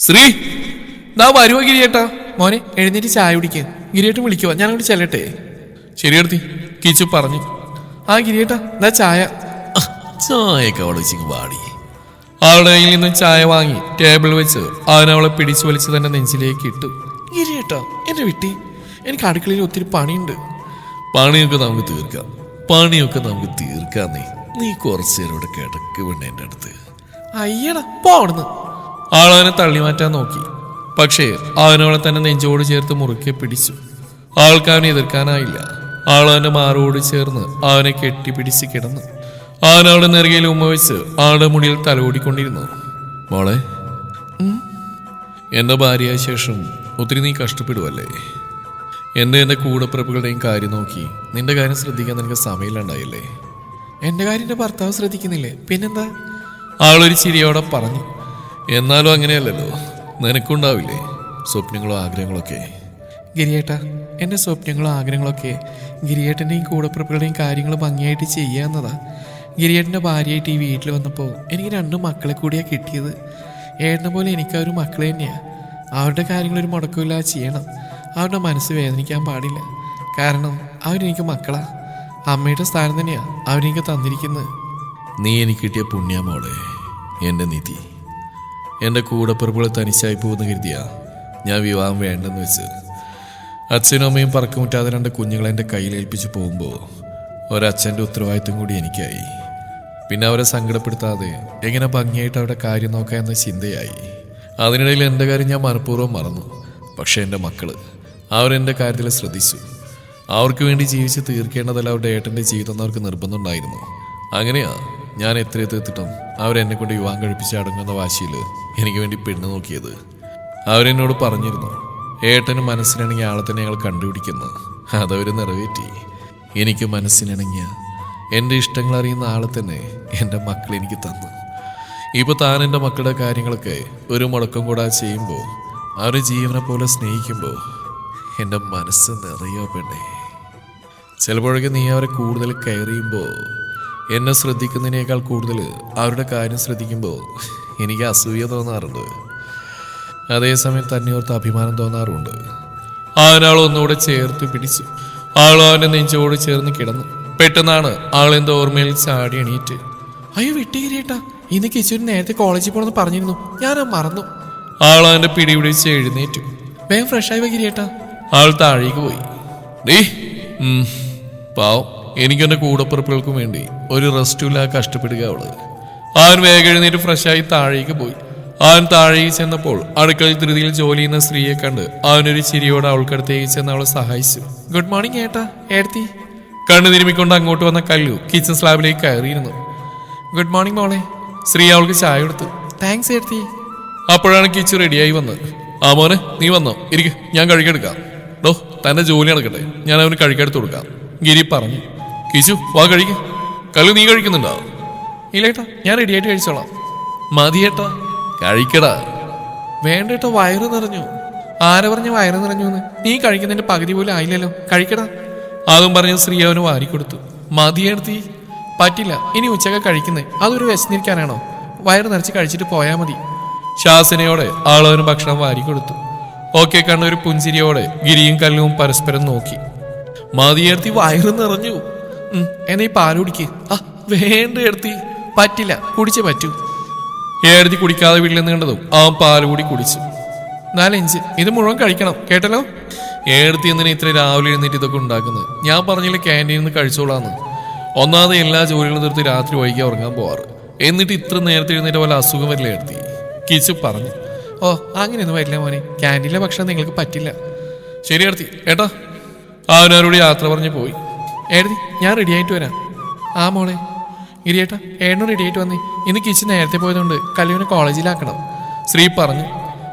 ശ്രീ ദാ വരുവോ ഗിരിയേട്ടാ? മോനെ എഴുന്നേറ്റ് ചായ കുടിക്കുക. ഗിരിയേട്ടൻ വിളിക്കുവാ, ഞാൻ അങ്ങോട്ട് ചെല്ലട്ടെ. ശരിയെടുത്തി കിച്ചു പറഞ്ഞു. ആ ഗിരിയേട്ടാ ദാ ചായ. ചായയൊക്കെ അവിടെ വെച്ച് പാടി. അവളുടെ കയ്യിൽ നിന്നും ചായ വാങ്ങി ടേബിൾ വെച്ച് അവനവളെ പിടിച്ചു വലിച്ച് തന്നെ നെഞ്ചിലേക്ക് ഇട്ടു. ഗിരിയേട്ടാ എന്നെ വിട്ടി, എനിക്ക് അടുക്കളയിൽ ഒത്തിരി പണിയുണ്ട്. പണിയൊക്കെ നമുക്ക് തീർക്കാന്നേ. നീ കുറച്ചു നേരം ഇവിടെ കിടക്ക് വേണ്ട എൻ്റെ അടുത്ത്. അയ്യടാ പോടുന്നു. ആളവനെ തള്ളി മാറ്റാൻ നോക്കി. പക്ഷേ അവനവളെ തന്നെ നെഞ്ചോട് ചേർത്ത് മുറുക്കെ പിടിച്ചു. ആൾക്ക് അവനെ എതിർക്കാനായില്ല. ആളവന്റെ മാറോട് ചേർന്ന് അവനെ കെട്ടിപ്പിടിച്ച് കിടന്നു. അവനവളുടെ നെറുകയിൽ ഉമ്മ വെച്ച് ആളുടെ മുടിയിൽ തലോടിക്കൊണ്ടിരുന്നു. മോളെ, എന്റെ ഭാര്യയായ ശേഷം ഒത്തിരി നീ കഷ്ടപ്പെടുവല്ലേ? എന്റെ കൂടപ്പിറപ്പുകളുടെയും കാര്യം നോക്കി നിന്റെ കാര്യം ശ്രദ്ധിക്കാൻ നിനക്ക് സമയമില്ലാണ്ടായില്ലേ? എന്റെ കാര്യം എന്റെ ഭർത്താവ് ശ്രദ്ധിക്കുന്നില്ലേ, പിന്നെന്താ? ആളൊരു ചിരിയോടെ പറഞ്ഞു. എന്നാലും അങ്ങനെയല്ലല്ലോ, നിനക്കുണ്ടാവില്ലേ സ്വപ്നങ്ങളും ആഗ്രഹങ്ങളൊക്കെ? ഗിരിയേട്ടാ, എൻ്റെ സ്വപ്നങ്ങളും ആഗ്രഹങ്ങളൊക്കെ ഗിരിയേട്ടൻ്റെയും കൂടപ്പിറപ്പുകളുടെയും കാര്യങ്ങൾ ഭംഗിയായിട്ട് ചെയ്യാവുന്നതാ. ഗിരിയേട്ടൻ്റെ ഭാര്യയായിട്ട് ഈ വീട്ടിൽ വന്നപ്പോൾ എനിക്ക് 2 മക്കളെ കൂടിയാണ് കിട്ടിയത്. ഏട്ടനെ പോലെ എനിക്ക് ഒരു മക്കളെ തന്നെയാണ്. അവരുടെ കാര്യങ്ങളൊരു മുടക്കമില്ലാതെ ചെയ്യണം. അവരുടെ മനസ്സ് വേദനിക്കാൻ പാടില്ല. കാരണം അവരെനിക്ക് മക്കളാ. അമ്മയുടെ സ്ഥാനം തന്നെയാണ് അവരെനിക്ക് തന്നിരിക്കുന്നത്. നീ എനിക്ക് കിട്ടിയ പുണ്യമോളെ, എൻ്റെ നിധി. എൻ്റെ കൂടപ്പിറപ്പുകളെ തനിച്ചായി പോകുന്ന കരുതിയാ ഞാൻ വിവാഹം വേണ്ടെന്ന് വെച്ച്. അച്ഛനും അമ്മയും പറക്കമുറ്റാതെ 2 കുഞ്ഞുങ്ങളെ എൻ്റെ കയ്യിലേൽപ്പിച്ച് പോകുമ്പോൾ ഒരച്ഛൻ്റെ ഉത്തരവാദിത്വം കൂടി എനിക്കായി. പിന്നെ അവരെ സങ്കടപ്പെടുത്താതെ എങ്ങനെ ഭംഗിയായിട്ട് അവരുടെ കാര്യം നോക്കാം എന്ന ചിന്തയായി. അതിനിടയിൽ എൻ്റെ കാര്യം ഞാൻ മനഃപൂർവ്വം മറന്നു. പക്ഷേ എൻ്റെ മക്കൾ അവരെൻ്റെ കാര്യത്തിൽ ശ്രദ്ധിച്ചു. അവർക്ക് വേണ്ടി ജീവിച്ച് തീർക്കേണ്ടതല്ല അവരുടെ ഏട്ടൻ്റെ ജീവിതം എന്ന് അവർക്ക് നിർബന്ധമുണ്ടായിരുന്നു. അങ്ങനെയാ ഞാൻ എത്ര തീർത്തിട്ടും അവരെന്നെ കൊണ്ട് വിവാഹം കഴിപ്പിച്ച് അടങ്ങുന്ന വാശിയിൽ എനിക്ക് വേണ്ടി പെണ്ണ് നോക്കിയത്. അവരെന്നോട് പറഞ്ഞിരുന്നു, ഏട്ടന് മനസ്സിനിണങ്ങിയ ആളെ തന്നെ ഞങ്ങൾ കണ്ടുപിടിക്കുന്നു. അതവർ നിറവേറ്റി. എനിക്ക് മനസ്സിനിണങ്ങിയ എൻ്റെ ഇഷ്ടങ്ങൾ അറിയുന്ന ആളെ തന്നെ എൻ്റെ മക്കൾ എനിക്ക് തന്നു. ഇപ്പോൾ താൻ എൻ്റെ മക്കളുടെ കാര്യങ്ങളൊക്കെ ഒരു മുടക്കം കൂടാതെ ചെയ്യുമ്പോൾ, അവരെ ജീവനെ പോലെ സ്നേഹിക്കുമ്പോൾ എൻ്റെ മനസ്സ് നിറയോ പെണ്ണേ. ചിലപ്പോഴൊക്കെ നീ അവരെ കൂടുതൽ കെയർ ചെയ്യുമ്പോൾ, എന്നെ ശ്രദ്ധിക്കുന്നതിനേക്കാൾ കൂടുതൽ അവരുടെ കാര്യം ശ്രദ്ധിക്കുമ്പോൾ എനിക്ക് അസൂയ തോന്നാറുണ്ട്. അതേസമയം തന്നെ ഓർത്ത് അഭിമാനം തോന്നാറുണ്ട്. അവനാൾ ഒന്നുകൂടെ ചേർത്ത് പിടിച്ചു. ആൾ അവൻ്റെ നെഞ്ചോട് ചേർന്ന് കിടന്നു. പെട്ടെന്നാണ് ആളെന്തോ ഓർമ്മയിൽ ചാടി എണീറ്റ്. അയ്യോ വിട്ടി ഗിരിയേട്ടാ, ഇന്ന് കിച്ചൂര് നേരത്തെ കോളേജിൽ പോകണമെന്ന് പറഞ്ഞിരുന്നു, ഞാൻ മറന്നു. ആൾ അവൻ്റെ പിടി പിടിച്ച് എഴുന്നേറ്റു. വേഗം ഫ്രഷായി വൈ ഗിരിയേട്ടാ. ആൾ താഴേക്ക് പോയി. ഡേ പാവം, എനിക്കെൻ്റെ കൂടപ്പിറപ്പുകൾക്കും വേണ്ടി ഒരു റെസ്റ്റുമില്ലാതെ കഷ്ടപ്പെടുക അവള്. അവൻ വേഗം എഴുന്നേറ്റ് ഫ്രഷായി താഴേക്ക് പോയി. അവൻ താഴേക്ക് ചെന്നപ്പോൾ അടുക്കളയിൽ ധൃതിയിൽ ജോലി ചെയ്യുന്ന സ്ത്രീയെ കണ്ട് അവനൊരു ചിരിയോടെ അവൾക്കടുത്തേക്ക് ചെന്ന് അവളെ സഹായിച്ചു. ഗുഡ് മോർണിംഗ് ഏട്ടാ. ഏടത്തി കണ്ണു തിരുമ്മിക്കൊണ്ട് അങ്ങോട്ട് വന്ന കല്ലു കിച്ചൺ സ്ലാബിലേക്ക് കയറിയിരുന്നു. ഗുഡ് മോർണിംഗ് മോളെ. ശ്രീ അവൾക്ക് ചായ കൊടുത്തു. താങ്ക്സ് ഏടത്തി. അപ്പോഴാണ് കിച്ചു റെഡിയായി വന്നത്. ആ മോനെ, നീ വന്നോ? ഇരിക്കും, ഞാൻ കഴിക്കെടുക്കാം. ഡോ, തന്റെ ജോലി നടക്കട്ടെ, ഞാൻ അവന് കഴിക്കെടുത്ത് കൊടുക്കാം, ഗിരി പറഞ്ഞു. കിച്ചു വാ കഴിക്കും. കല്ലു നീ കഴിക്കുന്നുണ്ടോ? ഇല്ലേട്ടാ, ഞാൻ റെഡിയായിട്ട് കഴിച്ചോളാം. മതിയേട്ടാ, കഴിക്കടാ. വേണ്ടേട്ടോ, വയറ് നിറഞ്ഞു. ആരെ പറഞ്ഞ വയറ് നിറഞ്ഞു എന്ന്? നീ കഴിക്കുന്നതിന്റെ പകുതി പോലും ആയില്ലല്ലോ, കഴിക്കടാ. അതും പറഞ്ഞ് ശ്രീ അവന് വാരിക്കൊടുത്തു. മതിയെടുത്തി. പറ്റില്ല, ഇനി ഉച്ചക്ക് കഴിക്കുന്നേ, അതൊരു വിശന്നിരിക്കാനാണോ? വയറ് നിറച്ച് കഴിച്ചിട്ട് പോയാൽ മതി. ശാസനയോടെ ആളവന് ഭക്ഷണം വാരിക്കൊടുത്തു. ഓക്കെ കണ്ട ഒരു പുഞ്ചിരിയോടെ ഗിരിയും കല്ലും പരസ്പരം നോക്കി. മതിയെടുത്തി, വയറ് നിറഞ്ഞു. എന്നീ പാല് കുടിക്ക്. ആ വേണ്ട എടുത്തി. പറ്റില്ല, കുടിച്ചേ പറ്റൂ. ഏടത്തി കുടിക്കാതെ വീട്ടിൽ നിന്ന് കണ്ടതും അവൻ പാല് കൂടി കുടിച്ചു. 4 ഇഞ്ച് ഇത് മുഴുവൻ കഴിക്കണം, കേട്ടല്ലോ. ഏടത്തി എന്തിനാ ഇത്ര രാവിലെ എഴുന്നേറ്റ് ഇതൊക്കെ ഉണ്ടാക്കുന്നത്? ഞാൻ പറഞ്ഞില്ല ക്യാൻറ്റീനിൽ നിന്ന് കഴിച്ചോളാന്ന്. ഒന്നാമത് എല്ലാ ജോലികളും തീർത്ത് രാത്രി വൈകി ഉറങ്ങാൻ പോവാറ്. എന്നിട്ട് ഇത്ര നേരത്തെ എഴുന്നേറ്റ് പോലെ അസുഖം വരില്ല എടുത്തി. കിച്ചു പറഞ്ഞു. ഓ അങ്ങനെയൊന്നും വരില്ല മോനെ, ക്യാൻറ്റീനിലെ ഭക്ഷണം നിങ്ങൾക്ക് പറ്റില്ല. ശരി എടുത്തി ഏട്ടാ. അവനവരോട് യാത്ര പറഞ്ഞ് പോയി. ഏടത്തി ഞാൻ റെഡി ആയിട്ട് വരാം. ആ മോളെ. ഗിരിയേട്ടാ, ഏട്ടനും റെഡി ആയിട്ട് വന്നേ. ഇന്ന് കിച്ചു നേരത്തെ പോയതുകൊണ്ട് കല്ലുവിനെ കോളേജിലാക്കണം, ശ്രീ പറഞ്ഞു.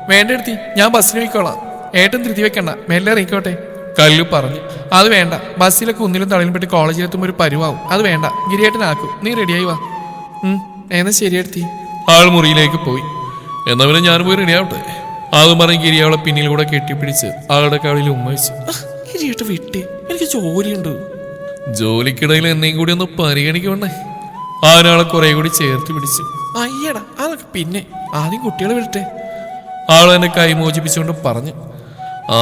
വേണ്ട എടുത്തി, ഞാൻ ബസ്സിന് പോയിക്കോളാം. ഏട്ടൻ ധൃതി വെക്കണ്ട, മെല്ലെ ഇറങ്ങിക്കോട്ടെ, കല്ലു പറഞ്ഞു. അത് വേണ്ട, ബസ്സിലെ കുന്നിലും തളയിലും പെട്ട് കോളേജിലെത്തുമ്പോൾ ഒരു പരുവാവും. അത് വേണ്ട, ഗിരിയേട്ടനാക്കും. നീ റെഡിയായി വാ. എന്നാ ശരിയെടുത്തി. ആൾ മുറിയിലേക്ക് പോയി. എന്നാ പിന്നെ ഞാൻ പോയി റെഡിയാവട്ടെ. അതും പറഞ്ഞ് ഗിരി അവളെ പിന്നിലൂടെ കെട്ടിപ്പിടിച്ച് ആളുടെ കവളിൽ ഉമ്മ വെച്ചു. ഗിരിയേട്ട വിട്ടേ, എനിക്ക് ജോലിയുണ്ട്. ജോലിക്കിടയിൽ എന്നെയും കൂടി ഒന്ന് പരിഗണിക്കണ്ടേ? അവനാളെ കുറെ കൂടി ചേർത്ത് പിടിച്ചു. അയ്യടാ, അതൊക്കെ പിന്നെ, ആദ്യം കുട്ടികളെ വിടട്ടെ. ആൾ എന്നെ കൈ മോചിപ്പിച്ചുകൊണ്ട് പറഞ്ഞു. ആ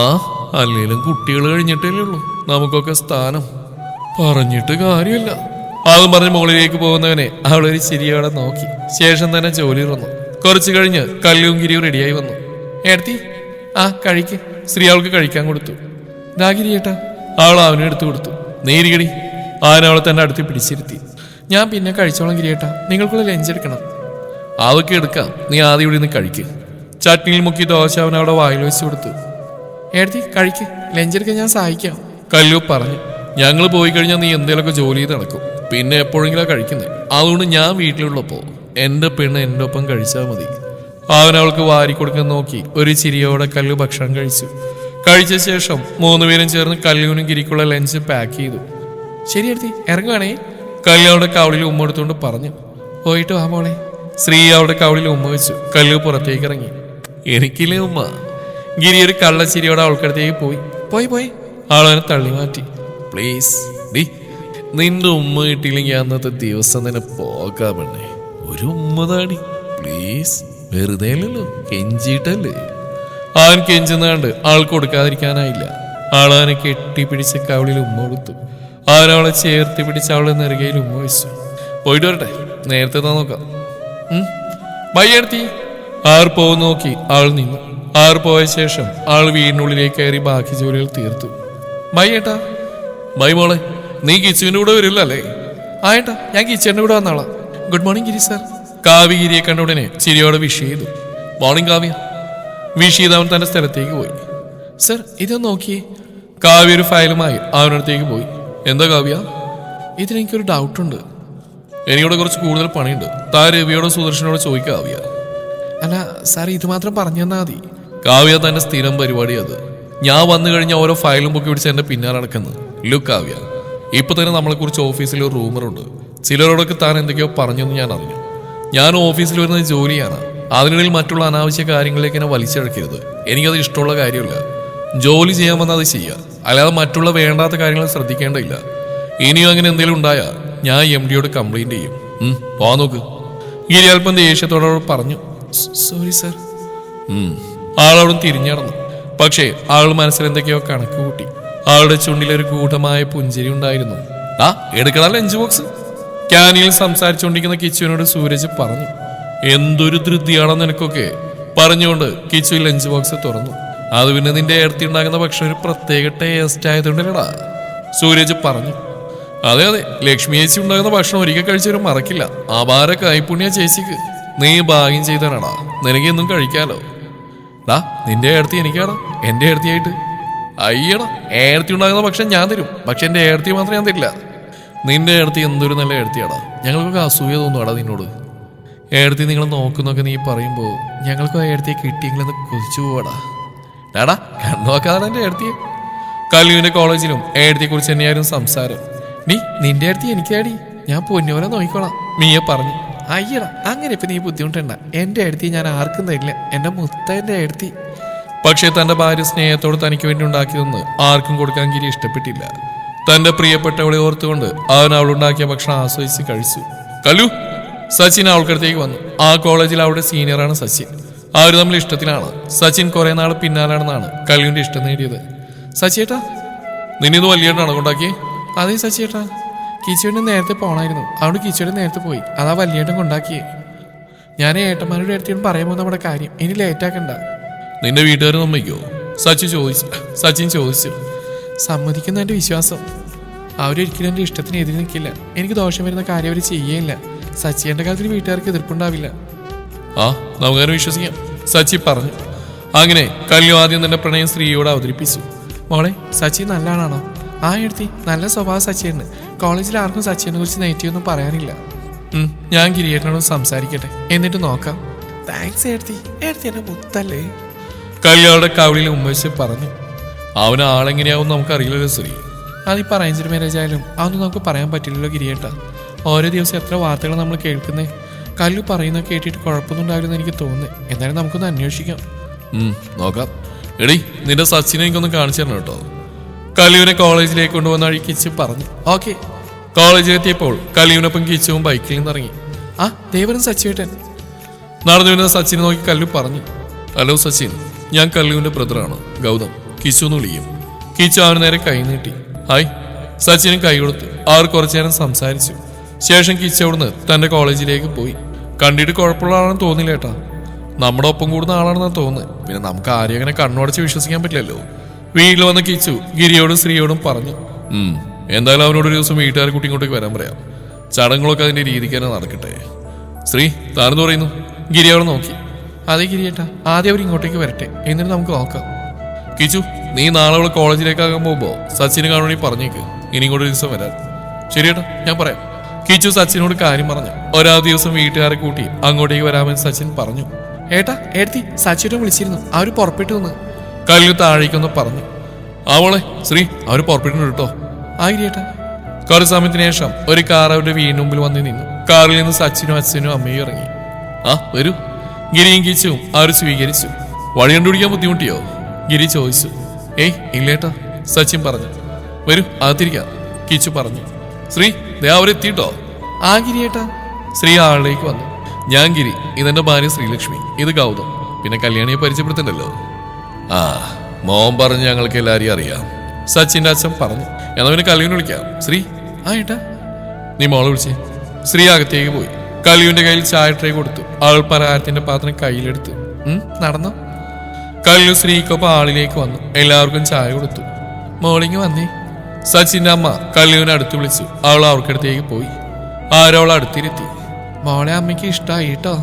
അല്ലേലും കുട്ടികൾ കഴിഞ്ഞിട്ടല്ലേ ഉള്ളൂ നമുക്കൊക്കെ സ്ഥാനം. പറഞ്ഞിട്ട് കാര്യമില്ല. അതും പറഞ്ഞ് മുകളിലേക്ക് പോകുന്നവനെ അവളൊരു ചിരിയോടെ നോക്കി. ശേഷം തന്നെ ജോലി വന്നു. കുറച്ചു കഴിഞ്ഞ് കല്ലും ഗിരിയും റെഡിയായി വന്നു. എടുത്തി ആ കഴിക്ക്. ശ്രീ അവൾക്ക് കഴിക്കാൻ കൊടുത്തു. ഗിരിയേട്ടാ. അവൾ അവനും എടുത്തു കൊടുത്തു. നേരികടി. അവൻ അവളെ തന്നെ അടുത്ത് പിടിച്ചിരുത്തി. ഞാൻ പിന്നെ കഴിച്ചോളാം ഗിരിയേട്ടാ, നിങ്ങൾക്കുള്ള ലഞ്ച് എടുക്കണം. അതൊക്കെ എടുക്കാം, നീ ആദ്യം ഇവിടെ നിന്ന് കഴിക്ക്. ചട്നിയിൽ മുക്കി ദോശ അവൻ അവിടെ വായിൽ വെച്ച് കൊടുത്തു. എടുത്തി കഴിക്ക്, ലഞ്ച് എടുക്കാൻ ഞാൻ സഹായിക്കാം, കല്ലു പറഞ്ഞു. ഞങ്ങൾ പോയി കഴിഞ്ഞാൽ നീ എന്തെങ്കിലുമൊക്കെ ജോലി ചെയ്ത് നടക്കും, പിന്നെ എപ്പോഴെങ്കിലും കഴിക്കുന്നത്. അതുകൊണ്ട് ഞാൻ വീട്ടിലുള്ളപ്പോ എന്റെ പെണ്ണ് എന്റെ ഒപ്പം കഴിച്ചാൽ മതി. അവൻ അവൾക്ക് വാരി കൊടുക്കാൻ നോക്കി. ഒരു ചിരിയോടെ കല്ലു ഭക്ഷണം കഴിച്ചു. കഴിച്ച ശേഷം 3 പേരും ചേർന്ന് കല്ലുവിനും ഗിരിക്കുള്ള ലഞ്ച് പാക്ക് ചെയ്തു. ശരി എടുത്തി, ഇറങ്ങുവാണേ, കല്ലു അവളുടെ കവളിൽ ഉമ്മ എടുത്തുകൊണ്ട് പറഞ്ഞു. പോയിട്ട് വാ മോളെ. ശ്രീ അവളുടെ കവളിൽ ഉമ്മ വെച്ചു. കല്ലു പുറത്തേക്ക് ഇറങ്ങി. എനിക്കില്ലേ ഉമ്മ. ഗിരി ഒരു കള്ളച്ചിരിയോടെ അവൾക്കടുത്തേക്ക് പോയി. പോയി പോയി അവളവനെ തള്ളി മാറ്റി. പ്ലീസ് ഡി, നിന്റെ ഉമ്മ കിട്ടിയില്ലെങ്കിൽ അന്നത്തെ ദിവസം തന്നെ പോകാമെന്നേ. ഒരു ഉമ്മ താടി പ്ലീസ്. വെറുതെ അല്ലല്ലോ, കെഞ്ചിട്ടല്ലേ. അവൻ കെഞ്ചുന്നാണ്ട് ആൾ കൊടുക്കാതിരിക്കാനായില്ല. ആളവനെ കെട്ടിപ്പിടിച്ച് കവളിൽ ഉമ്മ കൊടുത്തു. അവനവളെ ചേർത്ത് പിടിച്ച് അവളെ നെറുകയിൽ ഉമ്മ വെച്ചു. പോയിട്ട് വരട്ടെ, നേരത്തെ നോക്കാം. ബയ്യെടുത്തി. ആർ പോകുന്ന നോക്കി ആൾ നിന്നു. ആർ പോയ ശേഷം ആൾ വീടിനുള്ളിലേക്ക് കയറി ബാക്കി ജോലികൾ തീർത്തു. ബൈ ഏട്ടാ. ബൈ മോളെ, നീ കിച്ചുവിന്റെ കൂടെ വരില്ലല്ലേ? ആ ഏട്ടാ, ഞാൻ കിച്ചന്റെ കൂടെ വന്നോളാം. ഗുഡ് മോർണിംഗ് ഗിരി സാർ. കാവ്യ ഗിരിയെ കണ്ട ഉടനെ ചിരിയോടെ വിഷ് ചെയ്തു. മോർണിംഗ് കാവ്യ. വിഷ് ചെയ്ത് അവൻ തന്റെ സ്ഥലത്തേക്ക് പോയി. സർ ഇതൊന്ന് നോക്കിയേ. കാവ്യ ഒരു ഫയലുമായി അവനടുത്തേക്ക് പോയി. എന്താ കാവ്യ? ഇതിനെനിക്കൊരു ഡൗട്ടുണ്ട്. എനിക്കിവിടെ കുറച്ച് കൂടുതൽ പണിയുണ്ട്. താൻ രവിയോടോ സുദർശനോടോ ചോദിക്കുക കാവ്യ. അല്ല സാർ, ഇത് മാത്രം പറഞ്ഞു തന്നാൽ മതി. കാവ്യ തന്റെ സ്ഥിരം പരിപാടി അത്. ഞാൻ വന്നു കഴിഞ്ഞാൽ ഓരോ ഫയലും പൊക്കി പിടിച്ച് എന്റെ പിന്നാലെ നടക്കുന്നത്. ലുക്ക് കാവ്യ, ഇപ്പൊ തന്നെ നമ്മളെ കുറിച്ച് ഓഫീസിൽ ഒരു റൂമറുണ്ട്. ചിലരോടൊക്കെ താൻ എന്തൊക്കെയോ പറഞ്ഞെന്ന് ഞാൻ അറിഞ്ഞു. ഞാൻ ഓഫീസിൽ വരുന്നത് ജോലി ചെയ്യാനാണ്. അതിനിടയിൽ മറ്റുള്ള അനാവശ്യ കാര്യങ്ങളിലേക്ക് എന്നെ വലിച്ചഴക്കരുത്. എനിക്കത് ഇഷ്ടമുള്ള കാര്യമില്ല. ജോലി ചെയ്യാൻ വന്നാൽ അത് ചെയ്യുക, അല്ലാതെ മറ്റുള്ള വേണ്ടാത്ത കാര്യങ്ങൾ ശ്രദ്ധിക്കേണ്ടതില്ല. ഇനിയും അങ്ങനെ എന്തെങ്കിലും ഉണ്ടായാ ഞാൻ MD-യോട് കംപ്ലൈന്റ് ചെയ്യും. പോവാൻ നോക്ക്. ഗിരി അല്പം ദേഷ്യത്തോടോട് പറഞ്ഞു. Sorry sir. ആളോടും തിരിഞ്ഞടന്നു. പക്ഷേ ആൾ മനസ്സിൽ എന്തൊക്കെയോ കണക്ക് കൂട്ടി. ആളുടെ ചുണ്ടിലൊരു ഗൂഢമായ പുഞ്ചിരി ഉണ്ടായിരുന്നു. ആ എടുക്കണ ലഞ്ച് ബോക്സ്. ക്യാനിയിൽ സംസാരിച്ചുകൊണ്ടിരിക്കുന്ന കിച്ചുവിനോട് സൂരജ് പറഞ്ഞു. എന്തൊരു ധൃതിയാണോ നിനക്കൊക്കെ, പറഞ്ഞുകൊണ്ട് കിച്ചു ലഞ്ച് ബോക്സ് തുറന്നു. അത് പിന്നെ നിന്റെ ഏർത്തി ഉണ്ടാകുന്ന ഭക്ഷണം ഒരു പ്രത്യേക ടേസ്റ്റ് ആയതുകൊണ്ടല്ലടാ, സൂരജ് പറഞ്ഞു. അതെ അതെ, ലക്ഷ്മി ചേച്ചി ഉണ്ടാകുന്ന ഭക്ഷണം ഒരിക്കൽ കഴിച്ചവരും മറക്കില്ല. അപാര കൈപ്പുണ്യ ചേച്ചിക്ക്. നീ ഭാഗ്യം ചെയ്താനാടാ, നിനക്ക് എന്നും കഴിക്കാലോ. ഡാ, നിന്റെ ഏർത്തി എനിക്കാടാ, എന്റെ ഏർത്തിയായിട്ട്. അയ്യടാ, ഏർത്തി ഉണ്ടാകുന്ന ഭക്ഷണം ഞാൻ തരും, പക്ഷെ എന്റെ ഏർത്തി മാത്രം ഞാൻ തരില്ല. നിന്റെ ഏർത്തി എന്തൊരു നല്ല ഏർത്തിയാടാ. ഞങ്ങൾക്കൊക്കെ അസൂയ തോന്നുവാടാ നിന്നോട്. ഏർത്തി നിങ്ങൾ നോക്കുന്നൊക്കെ നീ പറയുമ്പോ ഞങ്ങൾക്ക് ആ ഏർത്തിയെ കിട്ടിയെങ്കിലെന്ന് കൊതിച്ചു പോവാടാ. ഡാടാ, കണ്ണുനോക്കാതാണ് എന്റെ ഏർത്തിയെ. കല്ലുവിന്റെ കോളേജിലും ഏർത്തിയെ കുറിച്ച് തന്നെയായിരുന്നു സംസാരം. നിന്റെ ഏർത്തി എനിക്കാടി, ഞാൻ പൊന്നോലെ നോക്കിക്കോളാം, മിയ പറഞ്ഞു. അയ്യടാ, അങ്ങനെ ഇപ്പൊ നീ ബുദ്ധിമുട്ടണ്ട. എന്റെ ഏർത്തി ഞാൻ ആർക്കും തരില്ല, എന്റെ മുത്തന്റെ ഏർത്തി. പക്ഷേ തന്റെ ഭാര്യ സ്നേഹത്തോട് തനിക്ക് വേണ്ടി ഉണ്ടാക്കിയതൊന്ന് ആർക്കും കൊടുക്കാൻ ഗിരി ഇഷ്ടപ്പെട്ടില്ല. തന്റെ പ്രിയപ്പെട്ടവളെ ഓർത്തുകൊണ്ട് അവൻ അവളുണ്ടാക്കിയ ഭക്ഷണം ആസ്വദിച്ച് കഴിച്ചു. കല്ലു. സച്ചിൻ അവൾക്കടുത്തേക്ക് വന്നു. ആ കോളേജിൽ അവളുടെ സീനിയറാണ് സച്ചിൻ. അവർ തമ്മിൽ ഇഷ്ടത്തിലാണ്. സച്ചിൻ കുറെ നാൾ പിന്നാലാണെന്നാണ് കല്ലുവിന്റെ ഇഷ്ടം നേടിയത്. സച്ചിയേട്ടാ, നിന്നിത് വലിയേട്ടാണോ കൊണ്ടാക്കിയേ? അതെ സച്ചിയേട്ടാ, കിച്ചുവിന് നേരത്തെ പോണായിരുന്നു, അവിടെ കിച്ചുവിന് നേരത്തെ പോയി, അതാ വലിയേട്ടൻ കൊണ്ടാക്കിയേ. ഞാൻ ഏട്ടന്മാരുടെ അടുത്തോട് പറയുമ്പോൾ നമ്മുടെ കാര്യം ഇനി ലേറ്റാക്കണ്ട. നിന്റെ വീട്ടുകാർ സമ്മതിക്കോ? സച്ചിൻ ചോദിച്ചു. സമ്മതിക്കുന്ന എന്റെ വിശ്വാസം. അവരൊരിക്കലും എന്റെ ഇഷ്ടത്തിന് എതിര് നിൽക്കില്ല. എനിക്ക് ദോഷം വരുന്ന കാര്യം അവർ ചെയ്യേയില്ല. സച്ചിന്റെ കാര്യത്തിൽ വീട്ടുകാർക്ക് എതിർപ്പുണ്ടാവില്ല. ആ, നമുക്കതിനെ വിശ്വസിക്കാം, സച്ചി പറഞ്ഞു. അങ്ങനെ കല്ലു ആദ്യം തന്നെ പ്രണയം സ്ത്രീയോട് അവതരിപ്പിച്ചു. മോളെ, സച്ചി നല്ല ആളാണോ? ആ എടുത്തി, നല്ല സ്വഭാവം സച്ചിയുണ്ട്. കോളേജിൽ ആർക്കും സച്ചിനെ കുറിച്ച് നെഗറ്റീവ് ഒന്നും പറയാനില്ല. ഞാൻ ഗിരിയേട്ടനോട് സംസാരിക്കട്ടെ, എന്നിട്ട് നോക്കാം. താങ്ക്സ് എടുത്തി, എടുത്തി എന്നെ മുത്തല്ലേ, കല്യാളുടെ കവിളിൽ ഉമ്മച്ച് പറഞ്ഞു. അവന് ആളെങ്ങനെയാവും നമുക്കറിയില്ലല്ലോ ശ്രീ. അതിപ്പോൾ അറേഞ്ച്ഡ് മാരേജ് ആയാലും അതൊന്നും നമുക്ക് പറയാൻ പറ്റില്ലല്ലോ ഗിരിയേട്ട. ഓരോ ദിവസം എത്ര വാർത്തകൾ നമ്മൾ കേൾക്കുന്നേ. കല്ലു പറയുന്ന കേട്ടിട്ട് കുഴപ്പമൊന്നും ഉണ്ടാവില്ലെന്ന് എനിക്ക് തോന്നുന്നു. എന്നാലും നമുക്കൊന്ന് അന്വേഷിക്കാം. നോക്കാം. എടി, നിന്റെ സച്ചിനെ എനിക്കൊന്ന് കാണിച്ചു തരണം കേട്ടോ. കല്ലുവിനെ കോളേജിലേക്ക് കൊണ്ടുവന്ന വഴി കിച്ചു പറഞ്ഞു. ഓക്കെ. കോളേജിലെത്തിയപ്പോൾ കല്ലുവിനൊപ്പം കിച്ചുവും ബൈക്കിൽ നിന്ന് ഇറങ്ങി. ആ ദേവനും സച്ചിയേട്ടൻ. നടന്നു വരുന്ന സച്ചിനെ നോക്കി കല്ലു പറഞ്ഞു. ഹലോ സച്ചിൻ, ഞാൻ കല്ലുവിന്റെ ബ്രദറാണ് ഗൗതം. കിച്ചു എന്ന് വിളിക്കും. കിച്ചു അവന് നേരെ കൈ നീട്ടി. ഹായ്. സച്ചിനും കൈ കൊടുത്തു. അവർ കുറച്ചു നേരം സംസാരിച്ചു. ശേഷം കിച്ചു അവിടുന്ന് തന്റെ കോളേജിലേക്ക് പോയി. കണ്ടിട്ട് കുഴപ്പമുള്ള ആളാണെന്ന് തോന്നില്ല ഏട്ടാ. നമ്മുടെ ഒപ്പം കൂടുന്ന ആളാണെന്നാണ് തോന്നുന്നത്. പിന്നെ നമുക്ക് ആരെയും അങ്ങനെ കണ്ണുടച്ച് വിശ്വസിക്കാൻ പറ്റില്ലല്ലോ. വീട്ടിൽ വന്ന കിച്ചു ഗിരിയോടും ശ്രീയോടും പറഞ്ഞു. എന്തായാലും അവനോടൊരു ദിവസം വീട്ടുകാരെ കുട്ടി ഇങ്ങോട്ടേക്ക് വരാൻ പറയാം. ചടങ്ങുകളൊക്കെ അതിന്റെ രീതിക്ക് തന്നെ നടക്കട്ടെ. ശ്രീ, താനെന്ന് പറയുന്നു? ഗിരി അവളെ നോക്കി. അതെ ഗിരിയേട്ടാ, ആദ്യം അവർ ഇങ്ങോട്ടേക്ക് വരട്ടെ, എന്നിട്ട് നമുക്ക് നോക്കാം. കിച്ചു, നീ നാളെ അവളെ കോളേജിലേക്കാകാൻ പോകുമ്പോ സച്ചിന് കാണുവാണെങ്കിൽ പറഞ്ഞേക്ക് ഇനി ഇങ്ങോട്ട് ഒരു ദിവസം വരാൻ. ശരിയേട്ടാ, ഞാൻ പറയാം. കിച്ചു സച്ചിനോട് കാര്യം പറഞ്ഞു. ഒരാ ദിവസം വീട്ടുകാരെ കൂട്ടി അങ്ങോട്ടേക്ക് വരാമെന്ന് സച്ചിൻ പറഞ്ഞു. ഏട്ടാ, ഏടത്തി സച്ചിനെ വിളിച്ചിരുന്നു, അവര് പുറപ്പെട്ടു വന്ന്. കല്ലു താഴേക്കൊന്ന് പറഞ്ഞു. അവളെ ശ്രീ, അവര് പുറപ്പെട്ടിട്ടുണ്ട് കേട്ടോ. ആയിരേട്ടാ. കുറച്ചു സമയത്തിന് ശേഷം ഒരു കാർ അവരുടെ വീടിന് മുമ്പിൽ വന്ന് നിന്നു. കാറിൽ നിന്ന് സച്ചിനും അച്ഛനും അമ്മയും ഇറങ്ങി. ആ വരൂ. ഗിരിയും കിച്ചും അവർ സ്വീകരിച്ചു. വഴി കണ്ടുപിടിക്കാൻ ബുദ്ധിമുട്ടിയോ? ഗിരി ചോദിച്ചു. ഏയ് ഇല്ലേട്ടാ, സച്ചിൻ പറഞ്ഞു. വരൂ, അകത്തിരിക്കാം, കിച്ചു പറഞ്ഞു. ശ്രീ, ദേ അവരെത്തിട്ടോ. ആ ഗിരിയേട്ടാ. ശ്രീ ആളിലേക്ക് വന്നു. ഞാൻ ഗിരി, ഇതെന്റെ ഭാര്യ ശ്രീലക്ഷ്മി, ഇത് ഗൗതം. പിന്നെ കല്യാണിയെ പരിചയപ്പെടുത്തണ്ടല്ലോ. ആ, മോൻ പറഞ്ഞ് ഞങ്ങൾക്ക് എല്ലാവരെയും അറിയാം, സച്ചിന്റെ അച്ഛൻ പറഞ്ഞു. എന്നാ പിന്നെ കല്യാണം വിളിക്കാം. ശ്രീ. ആ ഏട്ടാ. നീ മോളെ വിളിച്ചേ. ശ്രീ അകത്തേക്ക് പോയി. കല്ലുവിന്റെ കയ്യിൽ ചായ ട്രേ കൊടുത്തു. അവൾ പലഹാരത്തിന്റെ പാത്രം കയ്യിലെടുത്തു. നടന്നോ? കല്ലു ശ്രീക്കൊപ്പം ആളിലേക്ക് വന്നു. എല്ലാവർക്കും ചായ കൊടുത്തു. മോളിങ് വന്നേ. സച്ചിന്റെ അമ്മ കല്ലുവിനെ അടുത്ത് വിളിച്ചു. അവൾ അവർക്കടുത്തേക്ക് പോയി. ആരവളെ അടുത്തിരുത്തി. മോളെ അമ്മയ്ക്ക് ഇഷ്ടമായി കേട്ടോ.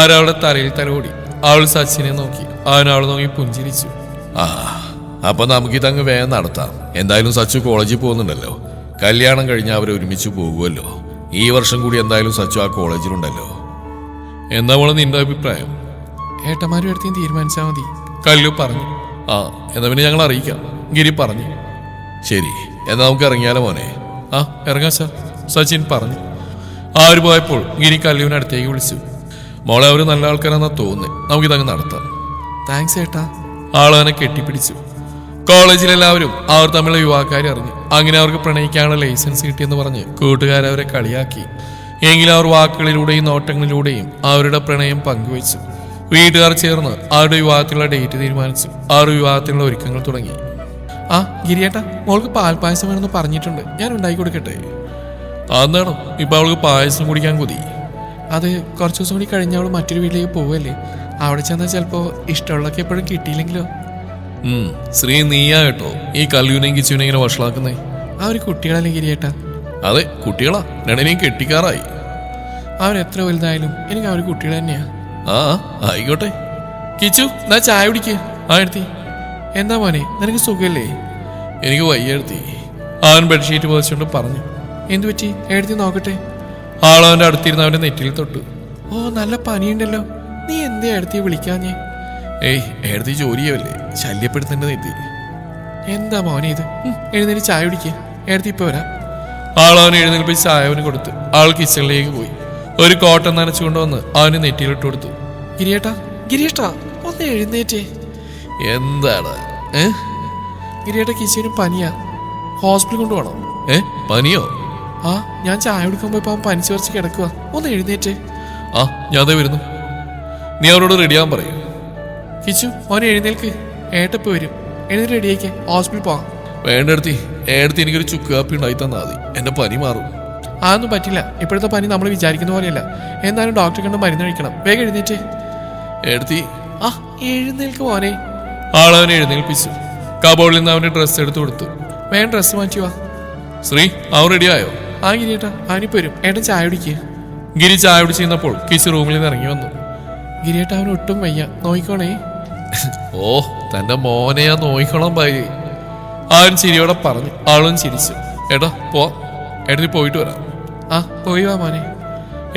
ആരവളുടെ തലയിൽ തലോടി. അവൾ സച്ചിനെ നോക്കി. അവൻ അവളെ നോക്കി പുഞ്ചിരിച്ചു. ആ, അപ്പൊ നമുക്കിതങ്ങ് വേഗം നടത്താം. എന്തായാലും സച്ചു കോളേജിൽ പോകുന്നുണ്ടല്ലോ. കല്യാണം കഴിഞ്ഞാൽ അവർ ഒരുമിച്ച് പോകുമല്ലോ. ഈ വർഷം കൂടി എന്തായാലും സച്ചു ആ കോളേജിലുണ്ടല്ലോ. എന്താ മോളെ നിന്റെ അഭിപ്രായം? ഏട്ടന്മാരും എടുത്തേം തീരുമാനിച്ചാൽ മതി, കല്ലു പറഞ്ഞു. ആ, എന്നാ പിന്നെ ഞങ്ങൾ അറിയിക്കാം, ഗിരി പറഞ്ഞു. ശരി, എന്നാ നമുക്ക് ഇറങ്ങിയാലോ മോനെ? ആ, ഇറങ്ങാം സാർ, സച്ചിൻ പറഞ്ഞു. ആര് പോയപ്പോൾ ഗിരി കല്ലുവിനെ അടുത്തേക്ക് വിളിച്ചു. മോളെ അവർ നല്ല ആൾക്കാരാണെന്നാ തോന്നുന്നത്, നമുക്കിതങ്ങ് നടത്താം. താങ്ക്സ് ഏട്ടാ. ആളവനെ കെട്ടിപ്പിടിച്ചു. കോളേജിലെല്ലാവരും അവർ തമ്മിലുള്ള യുവാക്കാരെ അറിഞ്ഞു. അങ്ങനെ അവർക്ക് പ്രണയിക്കാനുള്ള ലൈസൻസ് കിട്ടിയെന്ന് പറഞ്ഞ് കൂട്ടുകാരവരെ കളിയാക്കി. എങ്കിലും അവർ വാക്കുകളിലൂടെയും നോട്ടങ്ങളിലൂടെയും അവരുടെ പ്രണയം പങ്കുവച്ചു. വീട്ടുകാർ ചേർന്ന് അവരുടെ വിവാഹത്തിലുള്ള ഡേറ്റ് തീരുമാനിച്ചു. അവർ വിവാഹത്തിനുള്ള ഒരുക്കങ്ങൾ തുടങ്ങി. ആ ഗിരിയേട്ടാ, മോൾക്ക് പാൽപ്പായസം വേണമെന്ന് പറഞ്ഞിട്ടുണ്ട്, ഞാൻ ഉണ്ടാക്കി കൊടുക്കട്ടെ? അതാണോ ഇപ്പൊ അവൾക്ക് പായസം കുടിക്കാൻ കൊതി? അത് കുറച്ചു ദിവസം കൂടി കഴിഞ്ഞ അവൾ മറ്റൊരു വീട്ടിലേക്ക് പോവല്ലേ, അവിടെ ചെന്നാൽ ചിലപ്പോ ഇഷ്ടമുള്ളൊക്കെ എപ്പോഴും കിട്ടിയില്ലെങ്കിലോ? ശ്രീ, നീയാ കേട്ടോ ഈ കല്ലുവിനെയും കിച്ചുവിനെ ഇങ്ങനെ വഷളാക്കുന്നേ. അവര് കുട്ടികളല്ലേ ഗിരിയേട്ടാ? അതെ, കുട്ടികളാ. രണ്ടിനെയും കെട്ടിക്കാറായി. അവരെത്ര വലുതായാലും എനിക്ക് അവർ കുട്ടികൾ തന്നെയാ. ആ, ആയിക്കോട്ടെ. കിച്ചു, എന്നാ ചായ കുടിക്കുക. ആ എടുത്തി. എന്താ മോനെ, നിനക്ക് സുഖല്ലേ? എനിക്ക് വയ്യെടുത്തി. അവൻ ബെഡ്ഷീറ്റ് പോയിച്ചുകൊണ്ട് പറഞ്ഞു. എന്തു പറ്റി? എടുത്തി നോക്കട്ടെ. ആളവന്റെ അടുത്തിരുന്ന് അവന്റെ നെറ്റിയിൽ തൊട്ടു. ഓ, നല്ല പനിയുണ്ടല്ലോ. നീ എന്തേ എടുത്തി വിളിക്കാഞ്ഞേ? ഏയ്, എടുത്തി ജോലി ചെയ്യല്ലേ, ശല്യപ്പെടുത്തേണ്ടത് എത്തി. എന്താ മോനെ ഇത്? എഴുന്നേറ്റ് ചായ കുടിക്കുക. എടുത്തി ഇപ്പൊ വരാം. ആളവൻ എഴുന്നേൽപ്പിച്ച് ചായ അവന് കൊടുത്തു. ആൾ കിച്ചണിലേക്ക് പോയി. ഒരു കോട്ടൺ നനച്ചുകൊണ്ടുവന്ന് അവന് നെറ്റിയിലിട്ട് കൊടുത്തു. ഗിരിയേട്ടാ, ഗിരിയേട്ടാ, ഒന്ന് എഴുന്നേറ്റേ. എന്താണ്? ഗിരിയേട്ടാ, കിച്ചുവിന് പനിയാ, ഹോസ്പിറ്റലിൽ കൊണ്ടുപോകണം. പനിയോ? ആ, ഞാൻ ചായ കുടിക്കുമ്പോ ഇപ്പൊ അവൻ പനിച്ചു വരച്ച് കിടക്കുക. ഒന്ന് എഴുന്നേറ്റേ. ആ, ഞാൻ അതേ വരുന്നു. നീ അവരോട് റെഡിയാകാൻ പറയൂ. കിച്ചു, മോനെ എഴുന്നേൽക്ക്, ഏട്ടപ്പ് വരും. എഴുന്നേറ്റ് റെഡിയാക്കിയ ഹോസ്പിറ്റലിൽ പോവാം. വേണ്ടെടുത്തി, ഏടത്തി എനിക്കൊരു ചുക്ക് കാപ്പി ഉണ്ടായി തന്നാ മതി, എന്റെ പനി മാറും. അതൊന്നും പറ്റില്ല, ഇപ്പോഴത്തെ പനി നമ്മൾ വിചാരിക്കുന്ന പോലെയല്ല. എന്നാലും ഡോക്ടറെ കണ്ട് മരുന്ന് കഴിക്കണം. വേഗം എഴുന്നേറ്റ്. എടുത്തി. ആ, എഴുന്നേൽക്ക് മോനെ. ആളവനെ എഴുന്നേൽപ്പിച്ചു. കബോർഡിൽ നിന്ന് അവന്റെ ഡ്രസ്സ് എടുത്തു കൊടുത്തു. വേഗം ഡ്രസ്സ് മാറ്റുവാ. ശ്രീ, അവൻ റെഡിയായോ? ആ ഗിരിയേട്ടാ, അവനിപ്പോ വരും. ഏട്ടൻ ചായ കുടിക്കുക. ഗിരി ചായ കുടിച്ചിരുന്നപ്പോൾ കിച്ചു റൂമിൽ നിന്ന് ഇറങ്ങി വന്നു. ഗിരിയേട്ടാ, അവന് ഒട്ടും വയ്യ, നോയിക്കോണേ. ഓ, തന്റെ മോനെയാ നോയിക്കോളാം ഭാര്യ. അവൻ ചിരിയോടെ പറഞ്ഞു. ആളും ചിരിച്ചു. ഏട്ടാ പോ, ഏട്ടത്തി പോയിട്ട് വരാം. ആ, പോയി വാ മോനെ.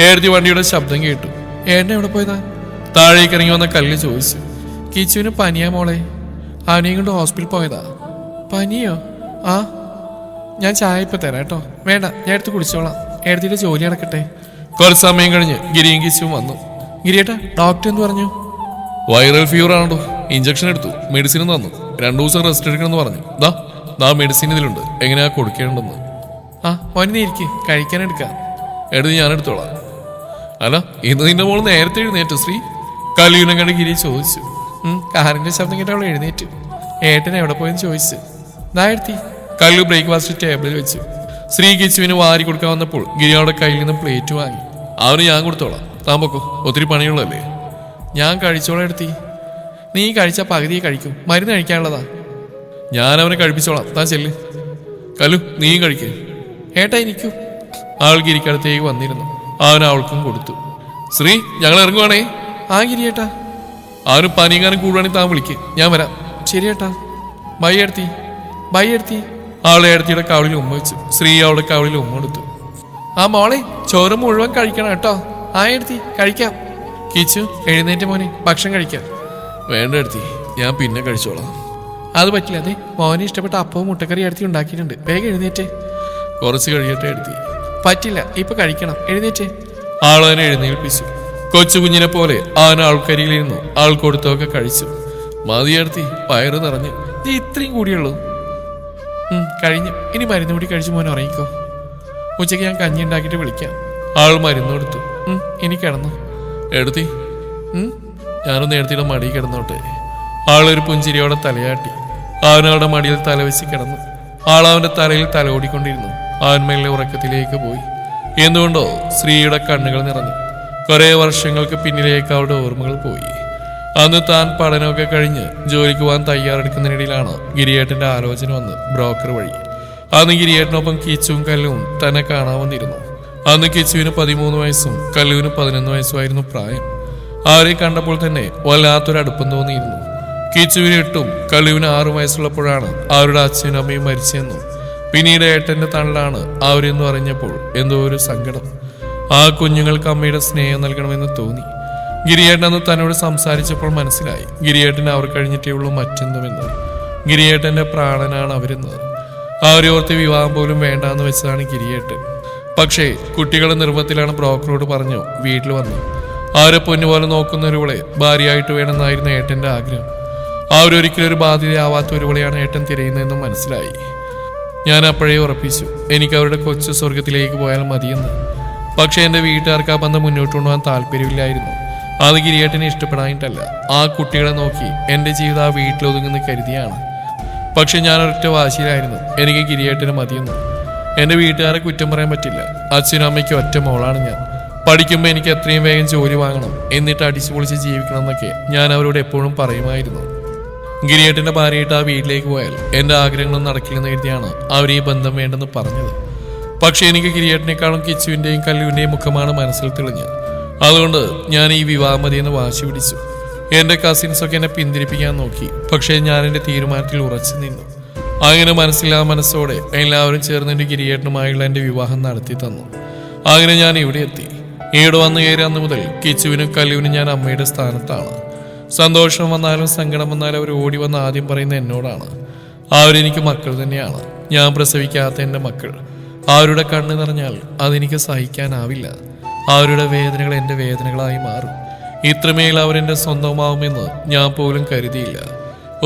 ഏടത്തി വണ്ടിയുടെ ശബ്ദം കേട്ടു. ഏട്ടൻ എവിടെ പോയതാ? താഴേക്ക് ഇറങ്ങി വന്ന കല്ല് ചോദിച്ചു. കിച്ചുവിന് പനിയാ മോളെ, അവനെയും കൊണ്ട് ഹോസ്പിറ്റലിൽ പോയതാ. പനിയോ? ആ, ഞാൻ ചായ ഇപ്പൊ തരാം കേട്ടോ. വേണ്ട, ഞാൻ എടുത്ത് കുടിച്ചോളാം. ഏടത്തിയുടെ ജോലി നടക്കട്ടെ. കുറച്ച് സമയം കഴിഞ്ഞ് ഗിരിയും കിച്ചുവും വന്നു. ഗിരിയേട്ടാ, ഡോക്ടർ എന്ന് പറഞ്ഞു? വൈറൽ ഫീവർ ആണോ, ഇഞ്ചക്ഷൻ എടുത്തു, മെഡിസിൻ തന്നു, 2 ദിവസം റെസ്റ്റ് എടുക്കണമെന്ന് പറഞ്ഞു. ദാ മെഡിസിൻ ഇതിലുണ്ട്, എങ്ങനെയാ കൊടുക്കേണ്ടെന്ന്. ആ, മോനെ ഇരിക്ക്, കഴിക്കാൻ എടുക്കാം. എടുത്ത് ഞാൻ എടുത്തോളാം. അല്ല, ഇന്ന് നിന്റെ മോള് നേരത്തെ എഴുന്നേറ്റു ശ്രീ? കല്ലുവിനെ കണ്ട് ഗിരി ചോദിച്ചു. കാറിന്റെ ശബ്ദം കേട്ട് അവൾ എഴുന്നേറ്റു. ഏട്ടൻ എവിടെ പോയെന്ന് ചോദിച്ചു. നായർത്തി കല്ലു ബ്രേക്ക്ഫാസ്റ്റ് ടേബിളിൽ വെച്ചു. ശ്രീ കിച്ചുവിന് വാരി കൊടുക്കാൻ വന്നപ്പോൾ ഗിരി അവിടെ കയ്യിൽ നിന്നും പ്ലേറ്റ് വാങ്ങി. അവന് ഞാൻ കൊടുത്തോളാം, താൻ പൊക്കോ, ഒത്തിരി പണിയുള്ളല്ലേ. ഞാൻ കഴിച്ചോളാം എടുത്തി. നീ കഴിച്ചാൽ പകുതിയെ കഴിക്കും, മരുന്ന് കഴിക്കാനുള്ളതാ. ഞാൻ അവനെ കഴിപ്പിച്ചോളാം, താൻ ചെല്ല്. കല്ലു നീയും കഴിക്കേ. ഏട്ടാ എനിക്കും. ആൾ ഗിരിക്കടുത്തേക്ക് വന്നിരുന്നു. അവൻ അവൾക്കും കൊടുത്തു. ശ്രീ ഞങ്ങൾ ഇറങ്ങുവാണേ. ആ ഗിരിയേട്ടാ. അവന് പനിയെങ്ങാനും കൂടുവാണെങ്കിൽ താൻ വിളിക്ക്, ഞാൻ വരാം. ശരിയേട്ടാ. ബൈ എടുത്തി. ബൈ എടുത്തി. അവളെ എടുത്തിയുടെ കവളിൽ ഉമ്മ വെച്ചു. ശ്രീ അവളുടെ കവളിൽ ഉമ്മ കൊടുത്തു. ആ മോളെ ചോറ് മുഴുവൻ കഴിക്കണം കേട്ടോ. ആ എടുത്തി കഴിക്കാം. കിച്ചു എഴുന്നേറ്റ് മോനെ, ഭക്ഷണം കഴിക്കാം. വേണ്ട എടുത്തി, ഞാൻ പിന്നെ കഴിച്ചോളാം. അത് പറ്റില്ല. അതെ മോനെ ഇഷ്ടപ്പെട്ട അപ്പവും മുട്ടക്കറി എടുത്തി ഉണ്ടാക്കിയിട്ടുണ്ട്, വേഗം എഴുന്നേറ്റേ. കുറച്ച് കഴിയട്ടെ എടുത്തി. പറ്റില്ല, ഇപ്പൊ കഴിക്കണം, എഴുന്നേറ്റേ. ആളവനെ എഴുന്നേൽപ്പിച്ചു. കൊച്ചു കുഞ്ഞിനെ പോലെ അവൻ ആൾക്കരിയിലിരുന്നു. ആൾ കൊടുത്തൊക്കെ കഴിച്ചു. മതിയെടുത്തി, വയറ് നിറഞ്ഞു. നീ ഇത്രയും കൂടിയുള്ളൂ. കഴിഞ്ഞു, ഇനി മരുന്ന് കൂടി കഴിച്ചു മോനെ ഉറങ്ങിക്കോ. ഉച്ചയ്ക്ക് ഞാൻ കഞ്ഞി ഉണ്ടാക്കിയിട്ട് വിളിക്കാം. ആൾ മരുന്ന് കൊടുത്തു. ഇനി കിടന്നു. എടുത്തി. ഞാനൊന്ന് എടുത്തിയുടെ മടി കിടന്നോട്ടെ. ആളൊരു പുഞ്ചിരിയോടെ തലയാട്ടി. അവനവളുടെ മടിയിൽ തലവെച്ച് കിടന്നു. ആളവന്റെ തലയിൽ തല ഓടിക്കൊണ്ടിരുന്നു. അവൻ മെല്ലെ ഉറക്കത്തിലേക്ക് പോയി. എന്തുകൊണ്ടോ ശ്രീയുടെ കണ്ണുകൾ നിറഞ്ഞു. കുറെ വർഷങ്ങൾക്ക് പിന്നിലേക്ക് അവളുടെ ഓർമ്മകൾ പോയി. അന്ന് താൻ പഠനമൊക്കെ കഴിഞ്ഞ് ജോലിക്ക് പോകാൻ തയ്യാറെടുക്കുന്നതിനിടയിലാണ് ഗിരിയേട്ടന്റെ ആലോചന വന്ന് ബ്രോക്കർ വഴി. അന്ന് ഗിരിയേട്ടനൊപ്പം കിച്ചുവും കല്ലുവും തന്നെ കാണാൻ വന്നിരുന്നു. അന്ന് കിച്ചുവിന് 13 വയസ്സും കല്ലുവിന് 11 വയസ്സുമായിരുന്നു പ്രായം. അവരെ കണ്ടപ്പോൾ തന്നെ വല്ലാത്തൊരടുപ്പം തോന്നിയിരുന്നു. കിച്ചുവിന് 8ഉം കല്ലുവിന് 6 വയസ്സുള്ളപ്പോഴാണ് അവരുടെ അച്ഛനും അമ്മയും മരിച്ചെന്നും പിന്നീട് ഏട്ടന്റെ തണലാണ് അവരെന്ന് അറിഞ്ഞപ്പോൾ എന്തോ ഒരു സങ്കടം. ആ കുഞ്ഞുങ്ങൾക്ക് അമ്മയുടെ സ്നേഹം നൽകണമെന്ന് തോന്നി. ഗിരിയേട്ടൻ അന്ന് തന്നോട് സംസാരിച്ചപ്പോൾ മനസ്സിലായി ഗിരിയേട്ടന് അവർ കഴിഞ്ഞിട്ടേ ഉള്ളൂ മറ്റെന്തുമെന്ന്. ഗിരിയേട്ടന്റെ പ്രാണനാണ് അവരെന്ന്. അവരെ ഓർത്ത് വിവാഹം പോലും വേണ്ടാന്ന് വെച്ചതാണ് ഗിരിയേട്ടൻ. പക്ഷേ കുട്ടികളുടെ നിർബന്ധത്തിലാണ് ബ്രോക്കറോട് പറഞ്ഞു വീട്ടിൽ വന്നു. അവരെ പൊന്നുപോലെ നോക്കുന്നൊരുവളെ ഭാര്യയായിട്ട് വേണമെന്നായിരുന്നു ഏട്ടന്റെ ആഗ്രഹം. അവരൊരിക്കലും ഒരു ബാധ്യതയാവാത്ത ഒരുവളെയാണ് ഏട്ടൻ തിരയുന്നതെന്നും മനസ്സിലായി. ഞാൻ അപ്പോഴേ ഉറപ്പിച്ചു എനിക്ക് അവരുടെ കൊച്ചു സ്വർഗത്തിലേക്ക് പോയാൽ മതിയെന്ന്. പക്ഷെ എന്റെ വീട്ടുകാർക്ക് ആ ബന്ധം മുന്നോട്ട് കൊണ്ടുപോകാൻ താല്പര്യമില്ലായിരുന്നു. അത് ഗിരിയേട്ടനെ ഇഷ്ടപ്പെടാനിട്ടല്ല, ആ കുട്ടികളെ നോക്കി എന്റെ ജീവിതം ആ വീട്ടിലൊതുങ്ങുന്ന കരുതിയാണ്. പക്ഷെ ഞാൻ ഒരൊറ്റ വാശിയിലായിരുന്നു എനിക്ക് ഗിരിയേട്ടന് മതിയെന്ന്. എന്റെ വീട്ടുകാരെ കുറ്റം പറയാൻ പറ്റില്ല. അച്ഛനും അമ്മയ്ക്കും ഒറ്റ മോളാണ് ഞാൻ. പഠിക്കുമ്പോൾ എനിക്ക് എത്രയും വേഗം ജോലി വാങ്ങണം, എന്നിട്ട് അടിച്ചു പൊളിച്ച് ജീവിക്കണം എന്നൊക്കെ ഞാൻ അവരോട് എപ്പോഴും പറയുമായിരുന്നു. ഗിരിയേട്ടന്റെ ഭാര്യയായിട്ട് ആ വീട്ടിലേക്ക് പോയാൽ എന്റെ ആഗ്രഹങ്ങളൊന്നും നടക്കില്ലെന്ന് കരുതിയാണ് അവർ ഈ ബന്ധം വേണ്ടെന്ന് പറഞ്ഞത്. പക്ഷെ എനിക്ക് ഗിരിയേട്ടനേക്കാളും കിച്ചുവിന്റെയും കല്ലുവിന്റെയും മുഖമാണ് മനസ്സിൽ തെളിഞ്ഞത്. അതുകൊണ്ട് ഞാൻ ഈ വിവാഹമതിയെന്ന് വാശി പിടിച്ചു. എന്റെ കസിൻസൊക്കെ എന്നെ പിന്തിരിപ്പിക്കാൻ നോക്കി. പക്ഷേ ഞാൻ എന്റെ തീരുമാനത്തിൽ ഉറച്ചു നിന്നു. അങ്ങനെ മനസ്സില്ലാ മനസ്സോടെ എല്ലാവരും ചേർന്ന് എന്റെ ഗിരിയേട്ടനുമായുള്ള എന്റെ വിവാഹം നടത്തി തന്നു. അങ്ങനെ ഞാൻ ഇവിടെ എത്തി. ഇവിടെ വന്നു കയറി അന്ന് മുതൽ കിച്ചുവിനും കല്ലുവിനും ഞാൻ അമ്മയുടെ സ്ഥാനത്താണ്. സന്തോഷം വന്നാലും സങ്കടം വന്നാലും അവർ ഓടി വന്ന് ആദ്യം പറയുന്ന എന്നോടാണ്. അവരെനിക്ക് മക്കൾ തന്നെയാണ്, ഞാൻ പ്രസവിക്കാത്ത എൻ്റെ മക്കൾ. അവരുടെ കണ്ണ് നിറഞ്ഞാൽ അതെനിക്ക് സഹിക്കാനാവില്ല. അവരുടെ വേദനകൾ എൻ്റെ വേദനകളായി മാറും. ഇത്രമേൽ അവരെൻ്റെ സ്വന്തമാവുമെന്ന് ഞാൻ പോലും കരുതിയില്ല.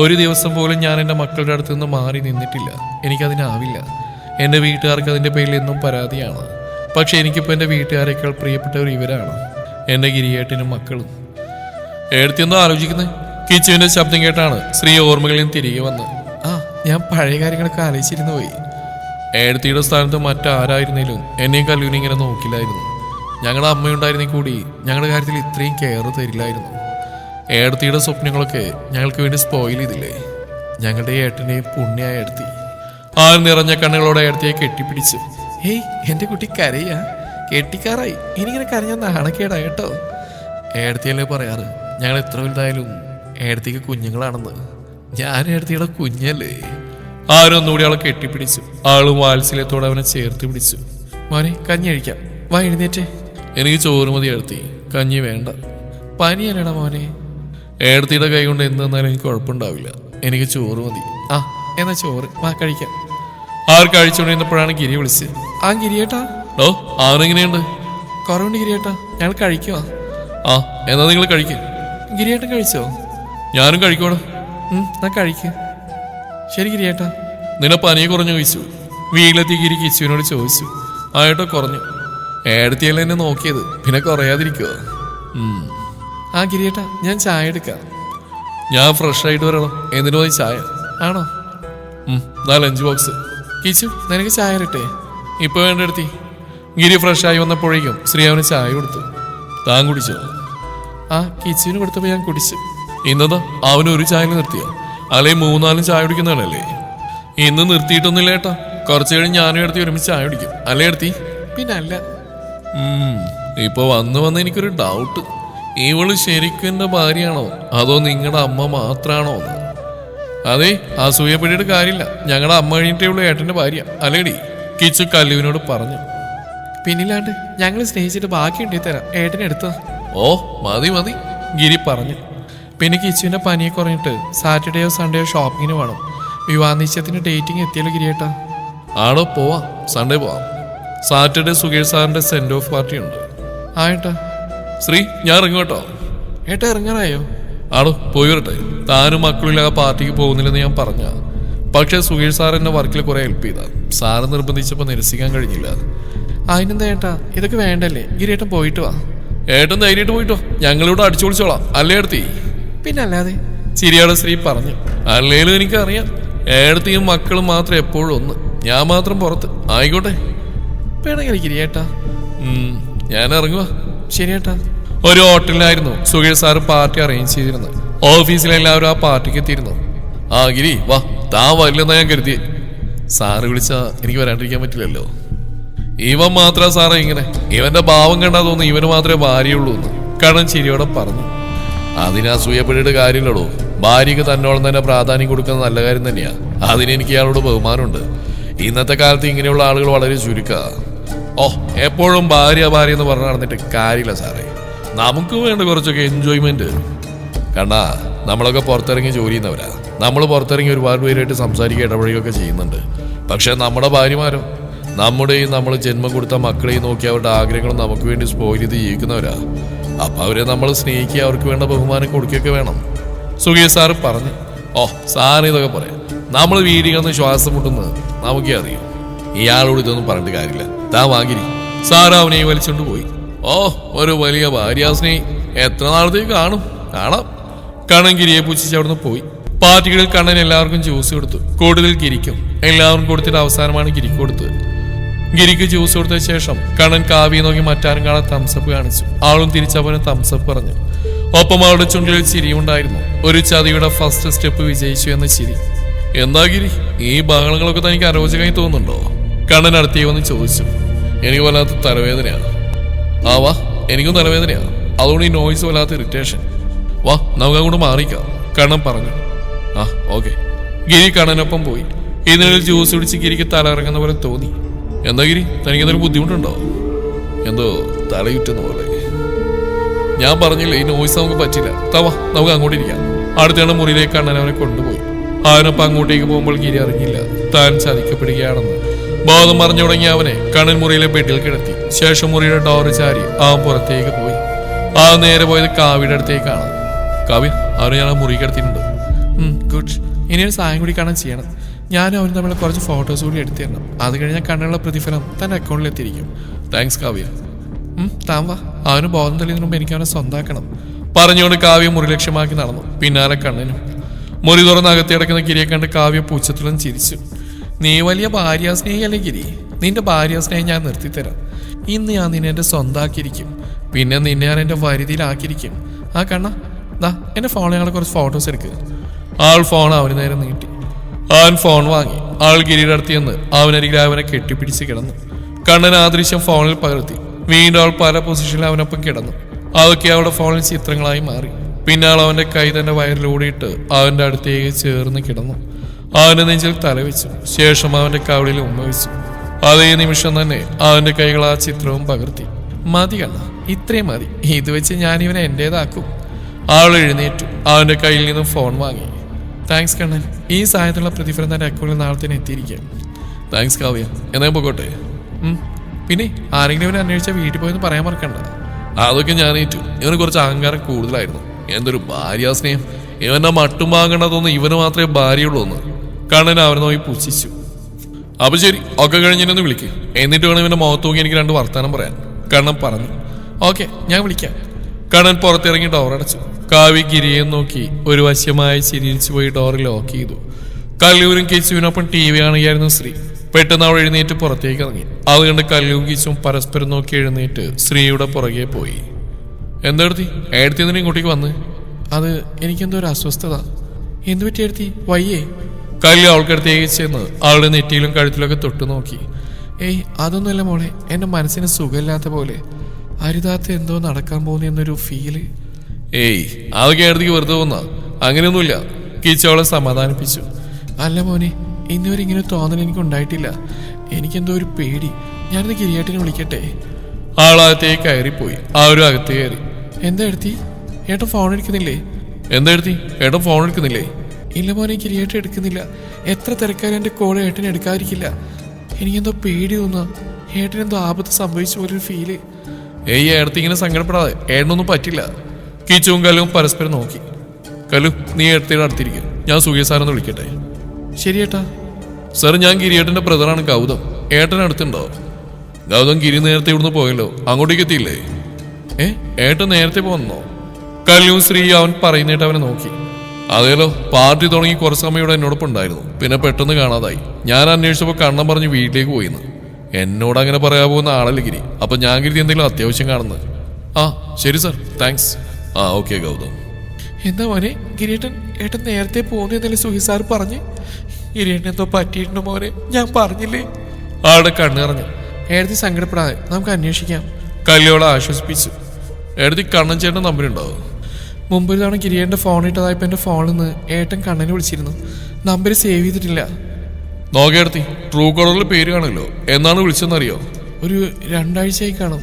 ഒരു ദിവസം പോലും ഞാൻ എൻ്റെ മക്കളുടെ അടുത്ത് നിന്ന് മാറി നിന്നിട്ടില്ല. എനിക്കതിനാവില്ല. എൻ്റെ വീട്ടുകാർക്ക് അതിൻ്റെ പേരിൽ എന്നും പരാതിയാണ്. പക്ഷെ എനിക്കിപ്പോൾ എൻ്റെ വീട്ടുകാരെക്കാൾ പ്രിയപ്പെട്ടവർ ഇവരാണ്, എൻ്റെ ഗിരിയേട്ടനും മക്കളും. എടുത്തിയൊന്നും ആലോചിക്കുന്നത് കിച്ചുവിൻ്റെ ശബ്ദം കേട്ടാണ് ശ്രീ ഓർമ്മകളിൽ തിരികെ വന്ന്. ഞാൻ പഴയ കാര്യങ്ങളൊക്കെ ആലോചിച്ചിരുന്നു പോയി. ഏടത്തിയുടെ സ്ഥാനത്ത് മറ്റാരായിരുന്നേലും എന്നെയും കല്ലൂരിനെ ഇങ്ങനെ നോക്കില്ലായിരുന്നു. ഞങ്ങളുടെ അമ്മയുണ്ടായിരുന്നെങ്കിൽ കൂടി ഞങ്ങളുടെ കാര്യത്തിൽ ഇത്രയും കെയർ തരില്ലായിരുന്നു. ഏടത്തിയുടെ സ്വപ്നങ്ങളൊക്കെ ഞങ്ങൾക്ക് വേണ്ടി സ്പോയിൽ ചെയ്തില്ലേ. ഞങ്ങളുടെ ഏട്ടനെയും പുണ്യായ ഏടത്തി. ആ നിറഞ്ഞ കണ്ണുകളോടെ ഏടത്തിയെ കെട്ടിപ്പിടിച്ചു. ഹേയ് എൻ്റെ കുട്ടി കരയാ, കെട്ടിക്കാറായി, ഇനിങ്ങനെ കരഞ്ഞാൽ നാണക്കേടാ കേട്ടോ. ഏടത്തിയല്ലേ പറയാറ് ഞങ്ങൾ എത്ര വലുതായാലും ഏടത്തിക്ക് കുഞ്ഞുങ്ങളാണെന്ന്. ഞാൻ ഏടത്തിയുടെ കുഞ്ഞല്ലേ. ആരൊന്നുകൂടി അവളെ കെട്ടിപ്പിടിച്ചു. ആളും വാത്സല്യത്തോടെ അവനെ ചേർത്ത് പിടിച്ചു. മോനെ കഞ്ഞി കഴിക്കാം, വാ എഴുന്നേറ്റേ. എനിക്ക് ചോറ് മതി ഏടത്തി, കഞ്ഞി വേണ്ട. പനിയല്ലേടാ മോനെ. ഏടത്തിയുടെ കൈ കൊണ്ട് എന്ത് തന്നാലും എനിക്ക് കുഴപ്പമുണ്ടാവില്ല. എനിക്ക് ചോറ് മതി. എന്നാ ചോറ് വാ കഴിക്കാം. ആർ കഴിച്ചുകൊണ്ടിരുന്നപ്പോഴാണ് ഗിരി വിളിച്ചത്. ഗിരിയേട്ടാ. ആരെങ്ങനെയുണ്ട്? കുറവുണ്ട് ഗിരിയേട്ടാ, ഞങ്ങൾ കഴിക്കുവാ. എന്നാ നിങ്ങൾ കഴിക്കുക. ഗിരിയേട്ടൻ കഴിച്ചോ? ഞാനും കഴിക്കോടാ. എന്നാ കഴിക്കുക. ശരി ഗിരിയേട്ടാ. നിന്നെ പനിയെ കുറഞ്ഞു ചോദിച്ചു. വീട്ടിലെത്തി ഗിരി കിച്ചുവിനോട് ചോദിച്ചു. ആയിട്ടോ കുറഞ്ഞു. ഏടത്തിയല്ലേ എന്നെ നോക്കിയത്, പിന്നെ കുറയാതിരിക്കുവോ? ഗിരിയേട്ടാ ഞാൻ ചായ എടുക്കാം. ഞാൻ ഫ്രഷ് ആയിട്ട് വരണം. എന്നിട്ട് മതി ചായ. ആണോ? Lunch box. കിച്ചു നിനക്ക് ചായ ഇരട്ടെ? ഇപ്പൊ വേണ്ടെടുത്തി. ഗിരി ഫ്രഷായി വന്നപ്പോഴേക്കും ശ്രീയാവിന് ചായ കൊടുത്തു. താൻ കുടിച്ചോ? ആ കിച്ചുവിന് കൊടുത്തപ്പോൾ ഞാൻ കുടിച്ചു. ഇന്നതാ അവന് ഒരു ചായ നിർത്തിയോ? അല്ലെങ്കിൽ 3-4 ചായ കുടിക്കുന്നതാണല്ലേ? ഇന്ന് നിർത്തിയിട്ടൊന്നുമില്ല ഏട്ടാ. കുറച്ച് കഴിഞ്ഞ് ഞാനും എടുത്തി ഒരുമിച്ച് ചായ കുടിക്കും. അല്ലേ എടുത്തി? പിന്നെ അല്ല. ഇപ്പൊ വന്ന് എനിക്കൊരു ഡൗട്ട്. ഇവള് ശരിക്കും എന്റെ ഭാര്യയാണോ അതോ നിങ്ങളുടെ അമ്മ മാത്രാണോ എന്ന്? അതെ, അസൂയപ്പെട്ടിട്ട് കാര്യമില്ല. ഞങ്ങളുടെ അമ്മ കഴിഞ്ഞിട്ടേ ഉള്ളൂ ഏട്ടന്റെ ഭാര്യ, അല്ലേടി? കിച്ചു കല്ലുവിനോട് പറഞ്ഞു. പിന്നില്ലാണ്ട് ഞങ്ങൾ സ്നേഹിച്ചിട്ട് ബാക്കി ഉണ്ടേ തരാം, ഏട്ടനെടുത്ത. ഓ മതി മതി, ഗിരി പറഞ്ഞു. പിന്നെ കിച്ചുവിന്റെ പനിയെ കുറഞ്ഞിട്ട് സാറ്റർഡേയോ സൺഡേയോ ഷോപ്പിങ്ങിന് വേണം. വിവാഹ നിശ്ചയത്തിന് ഡേറ്റിംഗ് എത്തിയല്ലോ ഗിരിയേട്ടാ. ആടോ പോവാം, സൺഡേ പോവാം. സാറ്റർഡേ സുകേഷ് സാറിന്റെ സെൻഡ് ഓഫ് പാർട്ടി ഉണ്ട്. ആ ഏട്ടാ. ശ്രീ ഞാൻ ഇറങ്ങും. ഏട്ടാ ഇറങ്ങാനായോ? ആടോ പോയി വരട്ടെ. താനും മക്കളില്ലാതെ പാർട്ടിക്ക് പോകുന്നില്ലെന്ന് ഞാൻ പറഞ്ഞ. പക്ഷെ സുകേഷ് സാർ എന്നെ വർക്കിൽ കുറെ ഹെൽപ്പ് ചെയ്താ. സാറ് നിർബന്ധിച്ചപ്പോൾ നിരസിക്കാൻ കഴിഞ്ഞില്ല. അതിനെന്താ ഏട്ടാ, ഇതൊക്കെ വേണ്ടല്ലേ? ഗിരിയേട്ടൻ പോയിട്ട് വാ. ഏട്ടൻ ധൈര്യമായിട്ട് പോയിട്ടോ, ഞങ്ങളിവിടെ അടിച്ചു പൊളിച്ചോളാം, അല്ലേ എടുത്തി? പിന്നെ അല്ലാതെ, ചിരിയോടെ ശ്രീ പറഞ്ഞു. അല്ലേലും എനിക്കറിയാം, ഏടത്തിയും മക്കളും മാത്രം എപ്പോഴും ഒന്ന്, ഞാൻ മാത്രം പുറത്ത്. ആയിക്കോട്ടെ വേണമെങ്കിൽ ഗിരിയേട്ടാ. ഞാൻ ഇറങ്ങുക. ശരിയേട്ടാ. ഒരു ഹോട്ടലിലായിരുന്നു സുകേഷ് സാറ് പാർട്ടി അറേഞ്ച് ചെയ്തിരുന്നത്. ഓഫീസിലെല്ലാവരും ആ പാർട്ടിക്ക് എത്തിയിരുന്നു. ആ ഗിരി വാ, താൻ വരില്ലെന്നാ ഞാൻ കരുതി. സാറ് വിളിച്ചാ എനിക്ക് വരാണ്ടിരിക്കാൻ പറ്റില്ലല്ലോ. ഇവൻ മാത്രം സാറേ ഇങ്ങനെ, ഇവന്റെ ഭാവം കണ്ടാ തോന്നുന്നു ഇവന് മാത്രമേ ഭാര്യയുള്ളൂ എന്ന് കണ്ണൻ ചിരിയോടെ പറഞ്ഞു. അതിന് അസൂയപ്പെട്ടിട്ട് കാര്യമില്ലടോ. ഭാര്യക്ക് തന്നോളം തന്നെ പ്രാധാന്യം കൊടുക്കുന്ന നല്ല കാര്യം തന്നെയാ. അതിനെനിക്ക് ഇയാളോട് ബഹുമാനമുണ്ട്. ഇന്നത്തെ കാലത്ത് ഇങ്ങനെയുള്ള ആളുകൾ വളരെ ചുരുക്കാ. എപ്പോഴും ഭാര്യ ഭാര്യ എന്ന് പറഞ്ഞു നടന്നിട്ട് കാര്യമില്ല സാറേ. നമുക്ക് വേണ്ട കുറച്ചൊക്കെ എൻജോയ്മെന്റ്. കണ്ടാ നമ്മളൊക്കെ പുറത്തിറങ്ങി ജോലി ചെയ്യുന്നവരാ. നമ്മൾ പുറത്തിറങ്ങി ഒരുപാട് പേരായിട്ട് സംസാരിക്കുക ഇടപഴകുകയൊക്കെ ചെയ്യുന്നുണ്ട്. പക്ഷെ നമ്മുടെ ഭാര്യമാരോ, നമ്മുടെയും നമ്മൾ ജന്മം കൊടുത്ത മക്കളെയും നോക്കി അവരുടെ ആഗ്രഹങ്ങളും നമുക്ക് വേണ്ടി സ്പോയിൽ ചെയ്ത് ജീവിക്കുന്നവരാ. അപ്പൊ അവരെ നമ്മൾ സ്നേഹിക്കുക, അവർക്ക് വേണ്ട ബഹുമാനം കൊടുക്കുകയൊക്കെ വേണം. സുകേഷ് സാറ് പറഞ്ഞു. സാറിന് ഇതൊക്കെ പറയാം. നമ്മൾ വീടികന്ന് ശ്വാസം മുട്ടുന്നത് നമുക്കേ അറിയൂ. ഇയാളോട് ഇതൊന്നും പറഞ്ഞിട്ട് കാര്യമില്ല. താ വാങ്ങിരി. സാറ് അവനെ വലിച്ചോണ്ട് പോയി. ഒരു വലിയ ഭാര്യാസ്നേഹി. എത്ര നാളത്തേക്ക് കാണാം. കണ്ണൻ ഗിരിയെ പൂച്ചിച്ച് അവിടുന്ന് പോയി. പാർട്ടികളിൽ കണ്ണൻ എല്ലാവർക്കും ജ്യൂസ് കൊടുത്തു. കൂടുതൽ ഗിരിക്കും. എല്ലാവർക്കും കൊടുത്തിട്ട് അവസാനമാണ് ഗിരിക്ക് കൊടുത്തത്. ഗിരിക്ക് ജ്യൂസ് കൊടുത്ത ശേഷം കണ്ണൻ കാവ്യെ നോക്കി മറ്റാരും കാണാൻ തംസപ്പ് കാണിച്ചു. ആളും തിരിച്ചവന് തംസപ്പ് പറഞ്ഞു. ഒപ്പം അവളുടെ ചുണ്ടിൽ ചിരിയുണ്ടായിരുന്നു. ഒരു ചതിയുടെ ഫസ്റ്റ് സ്റ്റെപ്പ് വിജയിച്ചു എന്ന ചിരി. എന്താ ഗിരി, ഈ ബഹളങ്ങളൊക്കെ തനിക്ക് അരോചകമായി തോന്നുന്നുണ്ടോ? കണ്ണൻ അടുത്തേക്ക് വന്ന് ചോദിച്ചു. എനിക്ക് വല്ലാത്ത തലവേദനയാണ്. വാ, എനിക്കും തലവേദനയാണ്. അതുകൊണ്ട് ഈ നോയ്സ് വല്ലാത്ത ഇറിറ്റേഷൻ. വാ നമുക്ക് അങ്ങോട്ട് മാറിക്കാം, കണ്ണൻ പറഞ്ഞു. ഓക്കെ. ഗിരി കണ്ണനൊപ്പം പോയി. ഇതിനിടയിൽ ജ്യൂസ് കുടിച്ച് ഗിരിക്ക് തല ഇറങ്ങുന്ന പോലെ തോന്നി. എന്താ ഗിരി, തനിക്ക് എന്തെങ്കിലും ബുദ്ധിമുട്ടുണ്ടോ? എന്തോ തലയുറ്റുന്ന പോലെ. ഞാൻ പറഞ്ഞില്ലേ ഈ നോയ്സ് നമുക്ക് പറ്റില്ല. തവാ നമുക്ക് അങ്ങോട്ട് ഇരിക്കാം. അടുത്തയാണ് മുറിയിലേക്ക് കണ്ണൻ അവനെ കൊണ്ടുപോയി. അവനൊപ്പം അങ്ങോട്ടേക്ക് പോകുമ്പോൾ ഗിരി അറിഞ്ഞില്ല താൻ ചതിക്കപ്പെടുകയാണെന്ന്. ബോധം മറിഞ്ഞു തുടങ്ങിയ അവനെ കണ്ണൻ മുറിയിലെ ബെഡിൽ കിടത്തി. ശേഷം മുറിയുടെ ഡോറ് ചാരി അവൻ പുറത്തേക്ക് പോയി. അവൻ നേരെ പോയത് കാവ്യയുടെ അടുത്തേക്കാണ്. കാവ്യ, അവനെ ഞാൻ ആ മുറി കിടത്തിയിട്ടുണ്ട്. ഗുഡ്. ഇനിയൊരു സായം കൂടി കാണാൻ ചെയ്യണം. ഞാനും അവന് തമ്മിൽ കുറച്ച് ഫോട്ടോസ് കൂടി എടുത്തു തരണം. അത് കഴിഞ്ഞാൽ കണ്ണുള്ള പ്രതിഫലം തന്റെ അക്കൗണ്ടിൽ എത്തിയിരിക്കും. താങ്ക്സ് കാവ്യ. താൻ വാ, അവന് ബോധം തെളിയുന്നതിന് മുമ്പ് എനിക്ക് അവനെ സ്വന്താക്കണം പറഞ്ഞുകൊണ്ട് കാവ്യ മുറി ലക്ഷ്യമാക്കി നടന്നു. പിന്നാലെ കണ്ണനും. മുറി തുറന്ന് അകത്ത് കിടക്കുന്ന ഗിരിയെ കണ്ട് കാവ്യ പൂച്ചത്തുള്ളം ചിരിച്ചു. നീ വലിയ ഭാര്യാസ്നേഹിയല്ലേ ഗിരി? നിന്റെ ഭാര്യാസ്നേഹം ഞാൻ നിർത്തിത്തരാം. ഇന്ന് ഞാൻ നിന്നെ എന്റെ സ്വന്താക്കിയിരിക്കും. പിന്നെ നിന്നെ ഞാൻ എന്റെ വരുതിയിലാക്കിയിരിക്കും. ആ കണ്ണ, ദാ എന്റെ ഫോണിൽ ഞങ്ങൾ കുറച്ച് ഫോട്ടോസ് എടുക്കുക. ആൾ ഫോൺ അവന് നേരെ നീട്ടി. അവൻ ഫോൺ വാങ്ങി. ആൾ ഗിരിയുടെ അടുത്തിയെന്ന് അവനരികിൽ അവനെ കെട്ടിപ്പിടിച്ച് കിടന്നു. കണ്ണൻ ആ ദൃശ്യം ഫോണിൽ പകർത്തി. വീണ്ടും അവൾ പല പൊസിഷനിൽ അവനൊപ്പം കിടന്നു. അതൊക്കെ അവളുടെ ഫോണിൽ ചിത്രങ്ങളായി മാറി. പിന്നെ ആൾ അവന്റെ കൈ തന്നെ വയറിലൂടിയിട്ട് അവന്റെ അടുത്തേക്ക് ചേർന്ന് കിടന്നു. അവന്റെ നെഞ്ചിൽ തലവെച്ചു. ശേഷം അവന്റെ കവിളിൽ ഉമ്മ വെച്ചു. അതേ നിമിഷം തന്നെ അവന്റെ കൈകൾ ആ ചിത്രവും പകർത്തി. മതി കണ്ണ, ഇത്രയും മതി. ഇത് വെച്ച് ഞാൻ ഇവനെ എന്റേതാക്കും. അവൾ എഴുന്നേറ്റു. അവന്റെ കയ്യിൽ നിന്നും ഫോൺ വാങ്ങി. താങ്ക്സ് കണ്ണൻ. ഈ സഹായത്തിലുള്ള പ്രതിഫലം തന്റെ അക്കൗണ്ടിൽ നാളെ തന്നെ എത്തിയിരിക്കാം. താങ്ക്സ് കാവ്യ. എന്നാ പോകട്ടെ. പിന്നെ ആരെങ്കിലും ഇവനെ അന്വേഷിച്ചാൽ വീട്ടിൽ പോയെന്ന് പറയാൻ മറക്കണ്ട. അതൊക്കെ ഞാൻ ഏറ്റു. ഇവന് കുറച്ച് അഹങ്കാരം കൂടുതലായിരുന്നു. എന്തൊരു ഭാര്യാസ്നേഹം. ഇവന്റെ മട്ടും വാങ്ങേണ്ടതൊന്നും ഇവന് മാത്രമേ ഭാര്യയുള്ളൂ എന്ന് കണ്ണൻ അവനെ നോക്കി പുച്ഛിച്ചു. അപ്പൊ ശരി, ഒക്കെ കഴിഞ്ഞിട്ടൊന്ന് വിളിക്കും. എന്നിട്ട് വേണം ഇവന്റെ മുഖത്ത് നോക്കി എനിക്ക് 2 വർത്താനം പറയാൻ കണ്ണൻ പറഞ്ഞു. ഓക്കെ, ഞാൻ വിളിക്കാം. കണ്ണൻ പുറത്തിറങ്ങി ഡോർ അടച്ചു. കാവ്യ ഗിരിയെ നോക്കി ഒരു വശ്യമായി ചിരിച്ചു പോയി ഡോർ ലോക്ക് ചെയ്തു. കല്ലൂരും കിച്ചുവിനൊപ്പം ടി വി കാണുകയായിരുന്നു ശ്രീ. പെട്ടെന്ന് അവൾ എഴുന്നേറ്റ് പുറത്തേക്ക് ഇറങ്ങി. അത് കണ്ട് കല്ലൂരും കിച്ചും പരസ്പരം നോക്കി എഴുന്നേറ്റ് ശ്രീയുടെ പുറകെ പോയി. എന്തെടുത്തി എടുത്തി എന്തിനും ഇങ്ങോട്ടേക്ക് വന്ന്? അത് എനിക്കെന്തോ ഒരു അസ്വസ്ഥത. എന്തു പറ്റി എടുത്തി? വയ്യേ? കല്ലു അവൾക്കടുത്തേക്ക് ചെന്ന് അവളുടെ നെറ്റിയിലും കഴുത്തിലൊക്കെ തൊട്ടു നോക്കി. ഏയ് അതൊന്നുമല്ല മോളെ, എൻ്റെ മനസ്സിന് സുഖമില്ലാത്ത പോലെ, അരുതാത്ത എന്തോ നടക്കാൻ പോകുന്ന എന്നൊരു ഫീല്. ഏയ് അതൊക്കെ അടുത്തേക്ക് വെറുതെ പോന്ന, അങ്ങനെയൊന്നുമില്ല. കിച്ചു അവളെ സമാധാനിപ്പിച്ചു. അല്ല മോനെ, ഇന്നുവരെ ഇങ്ങനെ തോന്നൽ എനിക്ക് ഉണ്ടായിട്ടില്ല. എനിക്കെന്തോ ഒരു പേടി. ഞാനിന്ന് കിരിയേട്ടനെ വിളിക്കട്ടെ? ആളകത്തേക്ക് കയറിപ്പോയി. ആരും അകത്ത് കയറി. എന്താ എടുത്തി? ഏട്ടൻ ഫോൺ എടുക്കുന്നില്ലേ? എന്താ എടുത്തി? ഏട്ടൻ ഫോൺ എടുക്കുന്നില്ലേ? ഇല്ല മോനെ, കിരിയേട്ടൻ എടുക്കുന്നില്ല. എത്ര തിരക്കാരും എൻ്റെ കോൾ ഏട്ടൻ എടുക്കാതിരിക്കില്ല. എനിക്കെന്തോ പേടി തോന്നുക. ഏട്ടനെന്തോ ആപത്ത് സംഭവിച്ച പോലൊരു ഫീല്. ഏയ് ഏടത്തി ഇങ്ങനെ സങ്കടപ്പെടാതെ, ഏട്ടനൊന്നും പറ്റില്ല. കിച്ചുവും കല്ലും പരസ്പരം നോക്കി. കല്ലു, നീ ഏടത്തിയുടെ അടുത്തിരിക്കും, ഞാൻ സുഖിയ സാറൊന്ന് വിളിക്കട്ടെ? ശരിയേട്ടാ. സാർ, ഞാൻ ഗിരിയേട്ടൻ്റെ ബ്രദറാണ് ഗൗതം. ഏട്ടൻ അടുത്തുണ്ടോ? ഗൗതം, ഗിരി നേരത്തെ ഇവിടുന്ന് പോയല്ലോ, അങ്ങോട്ടേക്ക് എത്തിയില്ലേ? ഏട്ടൻ നേരത്തെ പോന്നോ? കല്ലും ശ്രീ അവൻ പറയുന്നേട്ട് അവനെ നോക്കി. അതേലോ, പാർട്ടി തുടങ്ങി കുറച്ച് സമയം ഇവിടെ എന്നോടൊപ്പം ഉണ്ടായിരുന്നു. പിന്നെ പെട്ടെന്ന് കാണാതായി. ഞാൻ അന്വേഷിച്ചപ്പോൾ കണ്ണം പറഞ്ഞ് വീട്ടിലേക്ക് പോയിന്ന്. എന്നോട് അങ്ങനെ പറയാൻ പോകുന്ന ആളല്ല ഗിരി. അപ്പൊ ഞാൻ കരുതി എന്തെങ്കിലും അത്യാവശ്യം കാണുന്നത്. ആ ശരി സാർ, താങ്ക്സ്. ആ ഓക്കെ ഗൗതം. എന്താ മോനെ, ഗിരിയേട്ടൻ ഏട്ടൻ നേരത്തെ പോകുന്നല്ലേ സുഹി സാർ പറഞ്ഞ്? ഗിരിയേട്ടൻ എന്തോ പറ്റിയിട്ടുണ്ടോ മോനെ? ഞാൻ പറഞ്ഞില്ലേ? ആളുടെ കണ്ണ് നിറഞ്ഞു. ഏടത്തി സങ്കടപ്പെടാതെ, നമുക്ക് അന്വേഷിക്കാം. കല്യോളെ ആശ്വസിപ്പിച്ചു. ഏടത്തി കണ്ണൻ ചേട്ടൻ നമ്പരുണ്ടോ? മുമ്പൊരു തവണ ഗിരിയേട്ടൻ്റെ ഫോൺ ഇട്ടതായപ്പോൾ എൻ്റെ ഫോണിൽ നിന്ന് ഏട്ടൻ കണ്ണനെ വിളിച്ചിരുന്നു. നമ്പർ സേവ് ചെയ്തിട്ടില്ല. നോക്കേടത്തി, ട്രൂ കോളറിൽ പേര് കാണുമല്ലോ. എന്നാണ് വിളിച്ചെന്നറിയോ? ഒരു 2 ആഴ്ചയായി കാണും.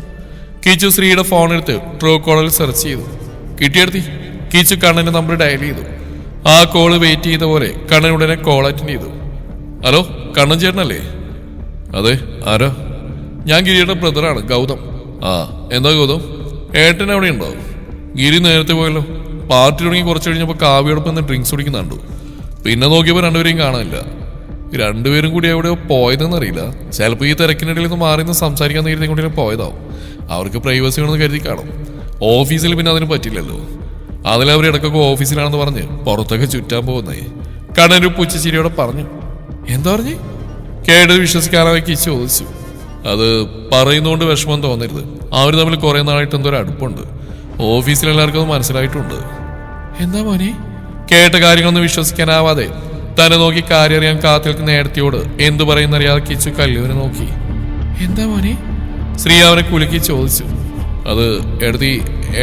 കിച്ചു ശ്രീയുടെ ഫോൺ എടുത്ത് ട്രൂ കോളറിൽ സെർച്ച് ചെയ്തു. കിട്ടിയെടുത്തി. കിച്ചു കണ്ണൻ്റെ നമ്പർ ഡയൽ ചെയ്തു. ആ കോള് വെയിറ്റ് ചെയ്ത പോലെ കണ്ണൻ ഉടനെ കോൾ അറ്റൻഡ് ചെയ്തു. ഹലോ, കണ്ണൻ ചേട്ടനല്ലേ? അതെ, ആരാ? ഞാൻ ഗിരിയുടെ ബ്രദറാണ് ഗൗതം. ആ എന്താ ഗൗതം, ഏട്ടൻ അവിടെ ഉണ്ടോ? ഗിരി നേരത്തെ പോയല്ലോ. പാർട്ടി തുടങ്ങി കുറച്ച് കഴിഞ്ഞപ്പോൾ കാവ്യോടൊപ്പം ഡ്രിങ്ക്സ് കുടിക്കുന്നുണ്ടു. പിന്നെ നോക്കിയപ്പോൾ രണ്ടുപേരെയും കാണാനില്ല. രണ്ടുപേരും കൂടി എവിടെയോ പോയതെന്നറിയില്ല. ചിലപ്പോൾ ഈ തിരക്കിനിടയിൽ നിന്ന് മാറി നിന്ന് സംസാരിക്കാൻ നേരത്തെ കൊണ്ടിങ്ങനെ പോയതാവും. അവർക്ക് പ്രൈവസി വേണമെന്ന് കരുതി കാണും. ഓഫീസിൽ പിന്നെ അതിന് പറ്റില്ലല്ലോ. അതിലവർ ഇടയ്ക്കൊക്കെ ഓഫീസിലാണെന്ന് പറഞ്ഞ് പുറത്തൊക്കെ ചുറ്റാൻ പോകുന്നേ. കണ്ണൻ ഒരു പുച്ഛച്ചിരിയോടെ പറഞ്ഞു. എന്താ പറഞ്ഞ്? കേട്ടത് വിശ്വസിക്കാനായി കിച്ചു ചോദിച്ചു. അത് പറയുന്നതുകൊണ്ട് വിഷമം തോന്നരുത്. അവർ തമ്മിൽ കുറെ നാളായിട്ട് എന്തോ ഒരു അടുപ്പുണ്ട്. ഓഫീസിലെല്ലാവർക്കും അത് മനസ്സിലായിട്ടുണ്ട്. എന്താ മോനെ? കേട്ട കാര്യങ്ങളൊന്നും വിശ്വസിക്കാനാവാതെ തന്നെ നോക്കി കാര്യം അറിയാൻ കാത്തിൽക്ക് നേരത്തെയോട് എന്തു പറയുന്നറിയാതെ കിച്ചു കല്ലൂരിനെ നോക്കി. എന്താ മോനെ? ശ്രീ അവനെ കുലുക്കി ചോദിച്ചു. അത് എടുത്തി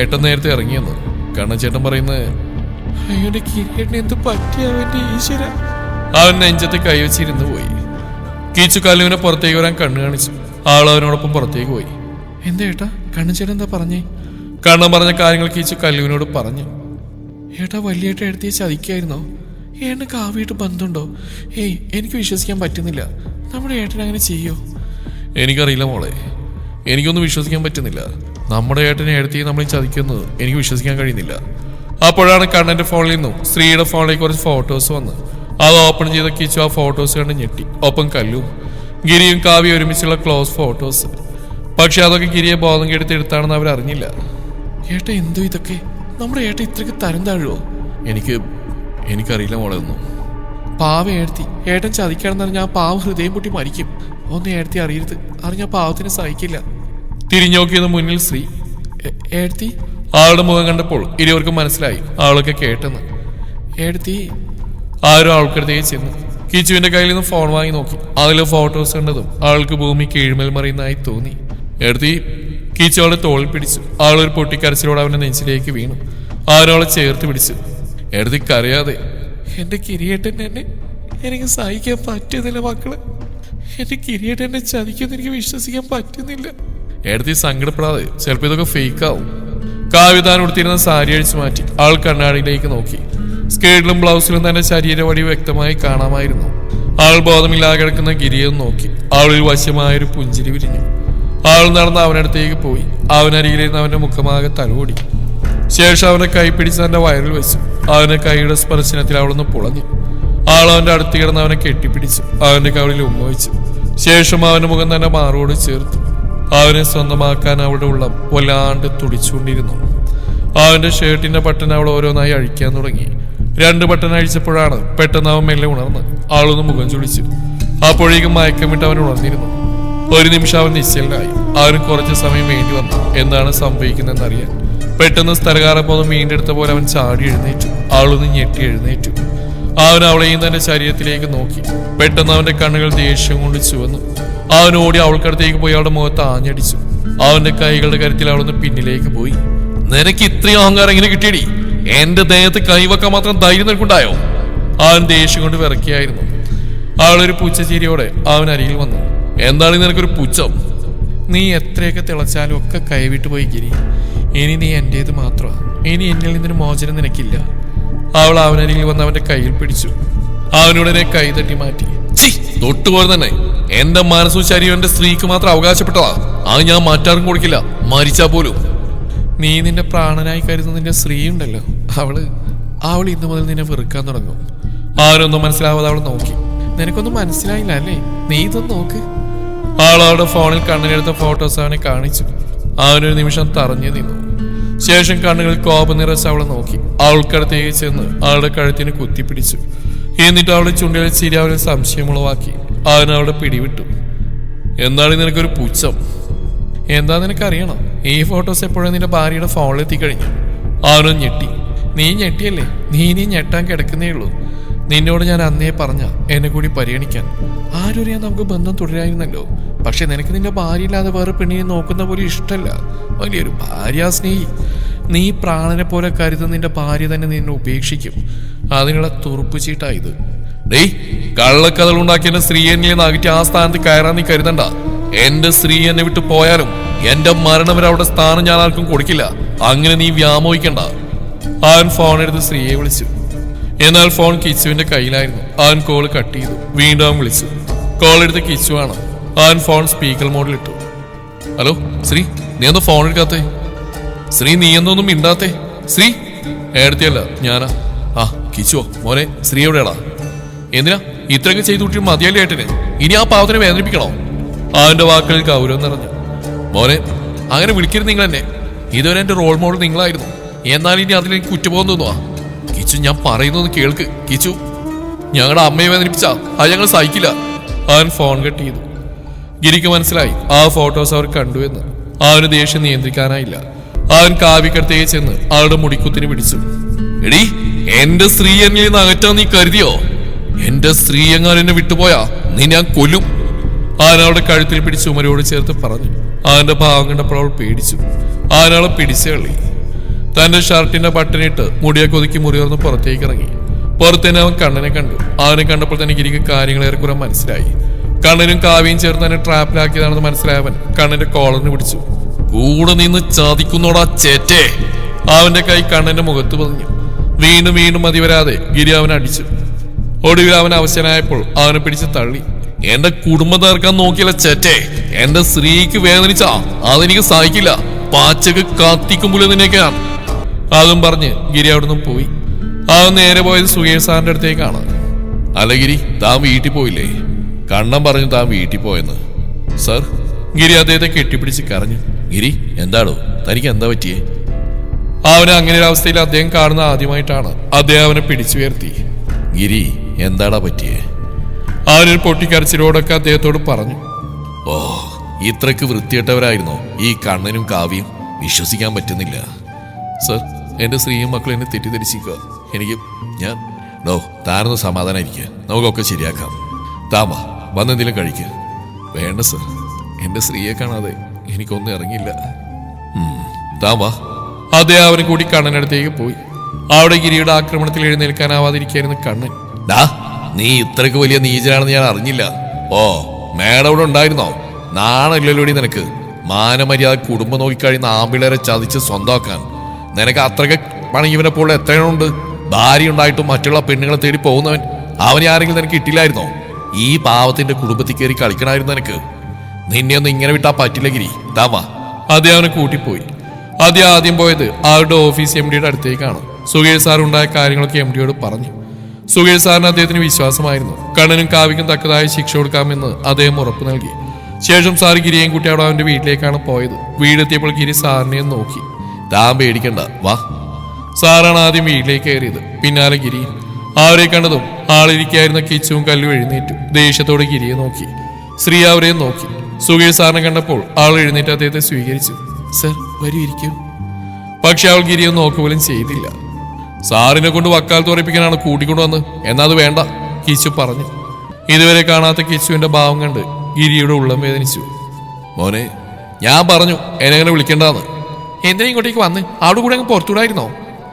ഏട്ടൻ നേരത്തെ ഇറങ്ങിയെന്ന് കണ്ണച്ചേട്ടൻ പറയുന്നത്. അയ്യോടെ കിരീടന് എന്ത് പറ്റിയവന്റെ ഈശ്വര. അവൻ നെഞ്ചത്ത് കൈവച്ചിരുന്ന് പോയി. കിച്ചു കല്ലുവിനെ പുറത്തേക്ക് വരാൻ കണ്ണു കാണിച്ചു. ആളവനോടൊപ്പം പുറത്തേക്ക് പോയി. എന്താ ഏട്ടാ, കണ്ണച്ചേട്ടൻ എന്താ പറഞ്ഞേ? കണ്ണൻ പറഞ്ഞ കാര്യങ്ങൾ കിച്ചു കല്ലുവിനോട് പറഞ്ഞു. ഏട്ടാ, വലിയേട്ട എടുത്തേ ചതിക്കായിരുന്നോ? ഏട്ടന് കാവ്യായിട്ട് ബന്ധമുണ്ടോ? ഏയ്, എനിക്ക് വിശ്വസിക്കാൻ പറ്റുന്നില്ല. നമ്മുടെ ഏട്ടൻ അങ്ങനെ ചെയ്യോ? എനിക്കറിയില്ല മോളെ, എനിക്കൊന്നും വിശ്വസിക്കാൻ പറ്റുന്നില്ല. നമ്മുടെ ഏട്ടനെ എടുത്തി നമ്മൾ ചതിക്കുന്നത് എനിക്ക് വിശ്വസിക്കാൻ കഴിയുന്നില്ല. അപ്പോഴാണ് കണ്ണന്റെ ഫോണിൽ നിന്നും ശ്രീയുടെ ഫോണിലേക്ക് കുറച്ച് ഫോട്ടോസ് വന്ന്. അത് ഓപ്പൺ ചെയ്ത കിച്ചു ആ ഫോട്ടോസ് കണ്ട് ഞെട്ടി. ഒപ്പം കല്ലു, ഗിരിയും കാവ്യ ഒരുമിച്ചുള്ള ക്ലോസ് ഫോട്ടോസ്. പക്ഷെ അതൊക്കെ ഗിരിയെ ബോധം കെടുത്ത് എടുത്താണെന്ന് അവർ അറിഞ്ഞില്ല. ഏട്ട എന്തോ ഇതൊക്കെ? നമ്മുടെ ഏട്ട ഇത്രയ്ക്ക് തരം താഴുവോ? എനിക്കറിയില്ല മോളെ ഒന്നും. പാവ ഏടത്തി, ഏട്ടൻ ചതിക്കാണെന്ന് പറഞ്ഞാൽ ആ പാവ ഹൃദയം പൊട്ടി മരിക്കും. ഒന്നും ഏടത്തി അറിയരുത്. അറിഞ്ഞ പാവത്തിന് സഹിക്കില്ല. തിരിഞ്ഞോക്കിയത് മുന്നിൽ ശ്രീ. ഏടത്തി? ആളുടെ മുഖം കണ്ടപ്പോൾ ഇരുവർക്കും മനസ്സിലായി ആളൊക്കെ കേട്ടെന്ന്. ഏടത്തി? ആരും ആൾക്കടുത്തേക്ക് ചെന്നു. കിച്ചുവിന്റെ കയ്യിൽ നിന്ന് ഫോൺ വാങ്ങി നോക്കി. അതിലെ ഫോട്ടോസ് കണ്ടതും ആൾക്ക് ഭൂമി കീഴ്മേൽ മറിയുന്നതായി തോന്നി. എടുത്തി കിച്ചു അവളെ തോളിൽ പിടിച്ചു. ആളൊരു പൊട്ടിക്കരച്ചിലോടെ അവന്റെ നെഞ്ചിലേക്ക് വീണു. ആരോളെ ചേർത്ത് പിടിച്ചു. എടുത്തി കരയാതെ. എന്റെ കിരിയേട്ടൻ എന്നെ എനിക്ക് സഹിക്കാൻ പറ്റുന്നില്ല മക്കളെ. എന്റെ കിരിയേട്ടനെ ചതിക്കുമെന്ന് എനിക്ക് വിശ്വസിക്കാൻ പറ്റുന്നില്ല. എടുത്തി സങ്കടപ്പെടാതെ, ചിലപ്പോൾ ഇതൊക്കെ ഫേക്കാവും. കാവ്യതാൻ ഉടുത്തിരുന്ന സാരി അഴിച്ചു മാറ്റി ആൾ കണ്ണാടിയിലേക്ക് നോക്കി. സ്കേർട്ടിലും ബ്ലൗസിലും തന്നെ ശരീരവടി വ്യക്തമായി കാണാമായിരുന്നു. ആൾ ബോധമില്ലാതെ കിടക്കുന്ന ഗിരിയെ നോക്കി. ആളിൽ വശ്യമായൊരു പുഞ്ചിരി വിരിഞ്ഞു. ആൾ നടന്ന് അവനടുത്തേക്ക് പോയി. അവനരികിലിരുന്ന് അവന്റെ മുഖമാകെ തലോടി. ശേഷം അവന്റെ കൈ പിടിച്ച് തന്റെ വയറിൽ വെച്ചു. അവന്റെ കൈയുടെ സ്പർശനത്തിൽ അവളൊന്ന് പുളഞ്ഞു. ആൾ അവന്റെ അടുത്ത് കിടന്ന് അവനെ കെട്ടിപ്പിടിച്ചു. അവന്റെ കവിളിൽ ഉമ്മ വെച്ചു. ശേഷം അവന്റെ മുഖം തന്നെ മാറോട് ചേർത്തു. അവനെ സ്വന്തമാക്കാൻ അവളുടെ ഉള്ളം വല്ലാണ്ട് തുടിച്ചുകൊണ്ടിരുന്നു. അവന്റെ ഷർട്ടിന്റെ ബട്ടൺ അവൾ ഓരോന്നായി അഴിക്കാൻ തുടങ്ങി. 2 ബട്ടൺ അഴിച്ചപ്പോഴാണ് പെട്ടെന്ന് അവൻ മെല്ലെ ഉണർന്ന് ആളൊന്ന് മുഖം ചുളിച്ചു. അപ്പോഴേക്കും മയക്കം വിട്ട് അവൻ ഉണർന്നിരുന്നു. ഒരു നിമിഷം അവൻ നിശ്ചലനായി. അവന് കുറച്ച് സമയം വേണ്ടി വന്നു എന്താണ് സംഭവിക്കുന്നതെന്നറിയാൻ. പെട്ടെന്ന് സ്ഥലകാരബോധം വീണ്ടെടുത്ത പോലെ അവൻ ചാടി എഴുന്നേറ്റു. ആളൊന്ന് ഞെട്ടി എഴുന്നേറ്റു. അവൻ അവളെയും തന്റെ ശരീരത്തിലേക്ക് നോക്കി. പെട്ടെന്ന് അവന്റെ കണ്ണുകൾ ദേഷ്യം കൊണ്ട് ചുവന്നു. അവൻ ഓടി അവൾക്കടുത്തേക്ക് പോയി അവളുടെ മുഖത്ത് ആഞ്ഞടിച്ചു. അവന്റെ കൈകളുടെ കരുത്തിൽ അവളൊന്ന് പിന്നിലേക്ക് പോയി. നിനക്ക് ഇത്രയും അഹങ്കാരം എങ്ങനെ കിട്ടിയടി? എന്റെ ദേഹത്ത് കൈവക്കാൻ മാത്രം ധൈര്യം നിനക്കുണ്ടായോ? അവൻ ദേഷ്യം കൊണ്ട് വിറക്കിയായിരുന്നു. അവളൊരു പുച്ഛചിരിയോടെ അവൻ അരികിൽ വന്നു. എന്താണ് നിനക്കൊരു പുച്ഛം? നീ എത്രയൊക്കെ തിളച്ചാലും ഒക്കെ കൈവിട്ടു പോയി ഗിരി. ഇനി നീ എന്റേത് മാത്രമാണ്. ഇനി എന്നിൽ നിന്നൊരു മോചനം നിനക്കില്ല. അവൾ അവനരികിൽ വന്ന് അവന്റെ കയ്യിൽ പിടിച്ചു. അവനുടനെ കൈ തട്ടി മാറ്റി. തൊട്ടുപോലെ തന്നെ എന്റെ മനസ്സും ശരീരം എന്റെ സ്ത്രീക്ക് മാത്രം അവകാശപ്പെട്ടതാ. അത് ഞാൻ മറ്റാർക്കും കൊടുക്കില്ല, മരിച്ചാ പോലും. നീ നിന്റെ പ്രാണനായി കരുതുന്ന നിന്റെ സ്ത്രീ ഉണ്ടല്ലോ, അവൾ ഇന്നു മുതൽ നിന്നെ വെറുക്കാൻ തുടങ്ങും. അവനൊന്നും മനസ്സിലാവാതെ അവൾ നോക്കി. നിനക്കൊന്നും മനസ്സിലായില്ല അല്ലേ? നീ ഇതൊന്നും നോക്ക്. അവളുടെ ഫോണിൽ കണ്ണിനെടുത്ത ഫോട്ടോസ് അവനെ കാണിച്ചു. അവനൊരു നിമിഷം തറഞ്ഞു നിന്നു. ശേഷം കണ്ണുകളിൽ കോപം നിറച്ച് അവളെ നോക്കി. അവൾക്കടുത്തേക്ക് ചെന്ന് അവളുടെ കഴുത്തിന് കുത്തിപ്പിടിച്ചു. എന്നിട്ട് അവളുടെ ചുണ്ടിലെ ചിരി അവനെ സംശയമുളവാക്കി. അവൻ അവളുടെ പിടിവിട്ടു. എന്താണ് നിനക്കൊരു പുച്ഛം? എന്താ നിനക്കറിയണം? ഈ ഫോട്ടോസ് എപ്പോഴും നിന്റെ ഭാര്യയുടെ ഫോണിലെത്തിക്കഴിഞ്ഞു. അവനും ഞെട്ടി. നീ ഞെട്ടിയല്ലേ? നീ ഞെട്ടാൻ കിടക്കുന്നേ ഉള്ളൂ. നിന്നോട് ഞാൻ അന്നേ പറഞ്ഞ എന്നെ കൂടി പരിഗണിക്കാൻ. ആരറിയാൻ നമുക്ക് ബന്ധം തുടരായിരുന്നല്ലോ. പക്ഷെ നിനക്ക് നിന്റെ ഭാര്യയില്ലാതെ വേറെ പെണ്ണിനെ നോക്കുന്ന പോലും ഇഷ്ടമല്ല. വലിയൊരു ഭാര്യാസ്നേഹി. നീ പ്രാണനെ പോലെ കരുതുന്ന നിന്റെ ഭാര്യ തന്നെ നിന്നെ ഉപേക്ഷിക്കും. അതിനുള്ള തുറുപ്പ് ചീട്ടായത്. ഡേയ്, കള്ളക്കഥകൾ ഉണ്ടാക്കി എന്റെ സ്ത്രീ എന്നെ അകറ്റി ആ സ്ഥാനത്ത് കയറാൻ നീ കരുതണ്ട. എന്റെ സ്ത്രീ എന്നെ വിട്ടു പോയാലും എന്റെ മരണം വരെ അവിടെ സ്ഥാനം ഞാൻ ആർക്കും കൊടുക്കില്ല. അങ്ങനെ നീ വ്യാമോഹിക്കണ്ട. അവൻ ഫോൺ എടുത്ത് സ്ത്രീയെ വിളിച്ചു. എന്നാൽ ഫോൺ കിച്ചുവിന്റെ കയ്യിലായിരുന്നു. അവൻ കോൾ കട്ട് ചെയ്തു. വീണ്ടും അവൻ വിളിച്ചു. കോൾ എടുത്ത് കിച്ചു ആണ്. അവൻ ഫോൺ സ്പീക്കർ മോഡിലിട്ടു. ഹലോ ശ്രീ, നീ എന്താ ഫോൺ എടുക്കാത്തേ? ശ്രീ, നീ എന്തൊന്നും മിണ്ടാത്തേ? ശ്രീ, എടുത്തിയല്ല ഞാനാ. ആ കിച്ചുവോ മോനെ, ശ്രീ എവിടെയാടാ? എന്തിനാ ഇത്രയൊക്കെ ചെയ്തു കൂട്ടി മതിയല്ലേ ഏട്ടന്? ഇനി ആ പാവത്തിനെ വേദനിപ്പിക്കണോ? അവന്റെ വാക്കുകളിൽ ഗൗരവം നിറഞ്ഞു. മോനെ, അങ്ങനെ വിളിക്കരുത് നിങ്ങൾ എന്നെ. ഇതുവരെ എന്റെ റോൾ മോഡൽ നിങ്ങളായിരുന്നു. എന്നാൽ ഇനി അതിലേക്ക് കുറ്റബോധം തോന്നുവാ. കിച്ചു, ഞാൻ പറയുന്നൊന്ന് കേൾക്ക്. കിച്ചു, ഞങ്ങളുടെ അമ്മയെ വേദനിപ്പിച്ചാ അത് ഞങ്ങൾ സഹിക്കില്ല. അവൻ ഫോൺ കട്ട് ചെയ്തു. ഗിരിക്ക് മനസ്സിലായി ആ ഫോട്ടോസ് അവർ കണ്ടു എന്ന്. അവന് ദേഷ്യം നിയന്ത്രിക്കാനായില്ല. അവൻ കാവ്യക്കടുത്തേക്ക് ചെന്ന് അവളുടെ മുടിക്കുത്തിന് പിടിച്ചു. എടീ, എന്റെ സ്ത്രീ എന്നിൽ നിന്ന് അകറ്റാൻ നീ കരുതിയോ? എന്റെ സ്ത്രീ എങ്ങാനും എന്നെ വിട്ടുപോയാ നീ ഞാൻ കൊല്ലും. അവൻ അവളുടെ കഴുത്തിൽ പിടിച്ച് ഉമരോട് ചേർത്ത് പറഞ്ഞു. അവന്റെ ഭാവം കണ്ടപ്പോൾ അവൾ പേടിച്ചു. അവനവളെ പിടിച്ചേളി. തന്റെ ഷർട്ടിന്റെ ബട്ടണിട്ട് മുടിയൊക്കെ ഒതുക്കി മുറിയോർന്ന് പുറത്തേക്ക് ഇറങ്ങി. പുറത്തേനെ അവൻ കണ്ണനെ കണ്ടു. അവനെ കണ്ടപ്പോൾ തന്നെ ഗിരിക്ക് കാര്യങ്ങൾ ഏറെക്കുറെ മനസ്സിലായി. കണ്ണനും കാവ്യയും ചേർന്ന് തന്നെ ട്രാപ്പിലാക്കിയതാണെന്ന് മനസ്സിലായവൻ കണ്ണന്റെ കോളറിന് പിടിച്ചു. കൂടെ നിന്ന് ചാദിക്കുന്നോടാ ചേറ്റേ. അവന്റെ കൈ കണ്ണന്റെ മുഖത്ത് പതിഞ്ഞു. വീണ്ടും വീണ്ടും മതിവരാതെ ഗിരി അവനെ അടിച്ചു. ഒടുവിൽ അവൻ അവശനായപ്പോൾ അവനെ പിടിച്ച് തള്ളി. എന്റെ കുടുംബം തീർക്കാൻ നോക്കിയല്ല ചേറ്റേ. എന്റെ സ്ത്രീക്ക് വേദനിച്ചാ അതെനിക്ക് സഹിക്കില്ല. പാച്ചക്ക് കത്തിക്കുമ്പോൾ നിന്നേക്കാണ്. അതും പറഞ്ഞ് ഗിരി അവിടെ നിന്നും പോയി. അവൻ നേരെ പോയത് സുഹേഷ് സാറിന്റെ അടുത്തേക്കാണ്. അല്ല ഗിരി, താൻ വീട്ടിൽ പോയില്ലേ? കണ്ണൻ പറഞ്ഞു താൻ വീട്ടിൽ പോയെന്ന്. സർ, ഗിരി അദ്ദേഹത്തെ കെട്ടിപ്പിടിച്ച് കരഞ്ഞു. ഗിരി, എന്താണോ തനിക്ക് എന്താ പറ്റിയേ? അവനെ അങ്ങനെ ഒരു അവസ്ഥയിൽ അദ്ദേഹം കാണുന്ന ആദ്യമായിട്ടാണ്. അദ്ദേഹം അവനെ പിടിച്ചുയർത്തി. ഗിരി, എന്താടാ പറ്റിയേ? അവനൊരു പൊട്ടിക്കരച്ചിലോടൊക്കെ അദ്ദേഹത്തോട് പറഞ്ഞു. ഓ, ഇത്രക്ക് വൃത്തികെട്ടവരായിരുന്നോ ഈ കണ്ണനും കാവ്യം? വിശ്വസിക്കാൻ പറ്റുന്നില്ല. സർ, എന്റെ സ്ത്രീയും മക്കളും എന്നെ തെറ്റിദ്ധരിച്ചിരിക്കുക. താനൊന്ന് സമാധാനായിരിക്കുക. നമുക്കൊക്കെ ശരിയാക്കാം. താമാ വന്നെന്തെങ്കിലും കഴിക്കുക. വേണ്ട സർ, എന്റെ സ്ത്രീയെ കാണാതെ എനിക്കൊന്നും ഇറങ്ങില്ല. താമാ. അദ്ദേഹം അവനെ കൂടി കണ്ണനടുത്തേക്ക് പോയി. അവിടെ ഗിരിയുടെ ആക്രമണത്തിൽ എഴുന്നേൽക്കാനാവാതിരിക്കായിരുന്നു കണ്ണൻ. നീ ഇത്രക്ക് വലിയ നീചനാണെന്ന് ഞാൻ അറിഞ്ഞില്ല. ഓ, മേഡം ഇവിടെ ഉണ്ടായിരുന്നോ? നാണമില്ലല്ലോടി നിനക്ക്. മാനമര്യാദ കുടുംബം നോക്കിക്കഴിയുന്ന ആമ്പിളരെ ചതിച്ച് സ്വന്തമാക്കാൻ നിനക്ക് അത്രയ്ക്ക് പണി. ഇവനെ പോലെ എത്രയുണ്ട്? ഭാര്യ ഉണ്ടായിട്ടും മറ്റുള്ള പെണ്ണുങ്ങളെ തേടി പോകുന്നവൻ. അവനെ ആരെങ്കിലും നിനക്ക് ഇട്ടില്ലായിരുന്നോ? ഈ പാവത്തിന്റെ കുടുംബത്തിൽ കയറി കളിക്കണമായിരുന്നു നിനക്ക്. നിന്നെ ഒന്നും ഇങ്ങനെ വിട്ടാ പറ്റില്ല ഗിരി. താവാ. അദ്ദേഹം അവനെ കൂട്ടിപ്പോയി. അദ്ദേഹം ആദ്യം പോയത് അവരുടെ ഓഫീസ് MD-യുടെ അടുത്തേക്കാണ്. സുഹേഷ് സാർ ഉണ്ടായ കാര്യങ്ങളൊക്കെ MD-യോട് പറഞ്ഞു. സുഹേഷ് സാറിന് അദ്ദേഹത്തിന് വിശ്വാസമായിരുന്നു. കണ്ണനും കാവ്യക്കും തക്കതായ ശിക്ഷ കൊടുക്കാമെന്ന് അദ്ദേഹം ഉറപ്പ് നൽകി. ശേഷം സാർ ഗിരിയെയും കുട്ടി അവിടെ അവന്റെ വീട്ടിലേക്കാണ് പോയത്. വീടെത്തിയപ്പോൾ ഗിരി സാറിനെ നോക്കി. താൻ പേടിക്കണ്ട, വാ. സാറാണ് ആദ്യം വീട്ടിലേക്ക് കയറിയത്, പിന്നാലെ ഗിരി. അവരെ കണ്ടതും ആളിരിക്കായിരുന്ന കിച്ചുവും കല്ലും എഴുന്നേറ്റു ദേഷ്യത്തോടെ ഗിരിയെ നോക്കി. ശ്രീ അവരെയും നോക്കി. സുകേഷ് സാറിനെ കണ്ടപ്പോൾ ആൾ എഴുന്നേറ്റ് അദ്ദേഹത്തെ സ്വീകരിച്ചു. സർ വരൂ, ഇരിക്കൂ. പക്ഷെ അവൾ ഗിരിയെ നോക്കുപോലും ചെയ്തില്ല. സാറിനെ കൊണ്ട് വക്കാലത്ത് ഉറപ്പിക്കാനാണ് കൂട്ടിക്കൊണ്ടുവന്ന്, എന്നാ അത് വേണ്ട, കിച്ചു പറഞ്ഞു. ഇതുവരെ കാണാത്ത കിച്ചുവിന്റെ ഭാവം കണ്ട് ഗിരിയുടെ ഉള്ളം വേദനിച്ചു. മോനെ, ഞാൻ പറഞ്ഞു എന്നെ വിളിക്കണ്ടെന്ന്. എന്തിനാ ഇങ്ങോട്ടേക്ക് വന്ന്? അവിടെ കൂടെ അങ്ങ് പുറത്തൂടായിരുന്നോ?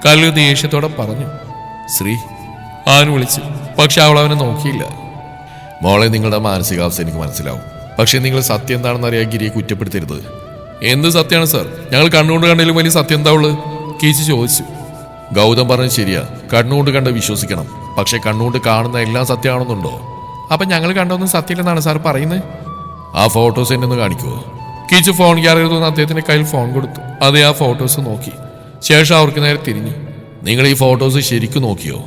കല്ലു ദേഷ്യത്തോടെ പറഞ്ഞു. ശ്രീ അവൻ വിളിച്ചു, പക്ഷെ അവൾ അവനെ നോക്കിയില്ല. മോളെ, നിങ്ങളുടെ മാനസികാവസ്ഥ എനിക്ക് മനസ്സിലാവും, പക്ഷെ നിങ്ങൾ സത്യം എന്താണെന്ന് അറിയാൻ ഗിരിയെ കുറ്റപ്പെടുത്തരുത്. എന്ത് സത്യമാണ് സാർ? ഞങ്ങൾ കണ്ണുകൊണ്ട് കണ്ടതിലും വലിയ സത്യം എന്താ ഉള്ളത്? കീച്ചു ചോദിച്ചു. ഗൗതം പറഞ്ഞത് ശരിയാ, കണ്ണുകൊണ്ട് കണ്ട് വിശ്വസിക്കണം, പക്ഷെ കണ്ണുകൊണ്ട് കാണുന്ന എല്ലാം സത്യമാണെന്നുണ്ടോ? അപ്പൊ ഞങ്ങൾ കണ്ടൊന്നും സത്യമില്ലെന്നാണ് സാർ പറയുന്നത്? ആ ഫോട്ടോസ് എന്നെ ഒന്ന് കാണിക്കുമോ? കീച്ചു ഫോൺ ക്യാരിയർ തോന്നുന്ന അദ്ദേഹത്തിന്റെ കയ്യിൽ ഫോൺ കൊടുത്തു. അതേ ആ ഫോട്ടോസ് നോക്കി. ശേഷം അവർക്ക് നേരെ തിരിഞ്ഞു. നിങ്ങൾ ഈ ഫോട്ടോസ് ശരിക്കും നോക്കിയോ?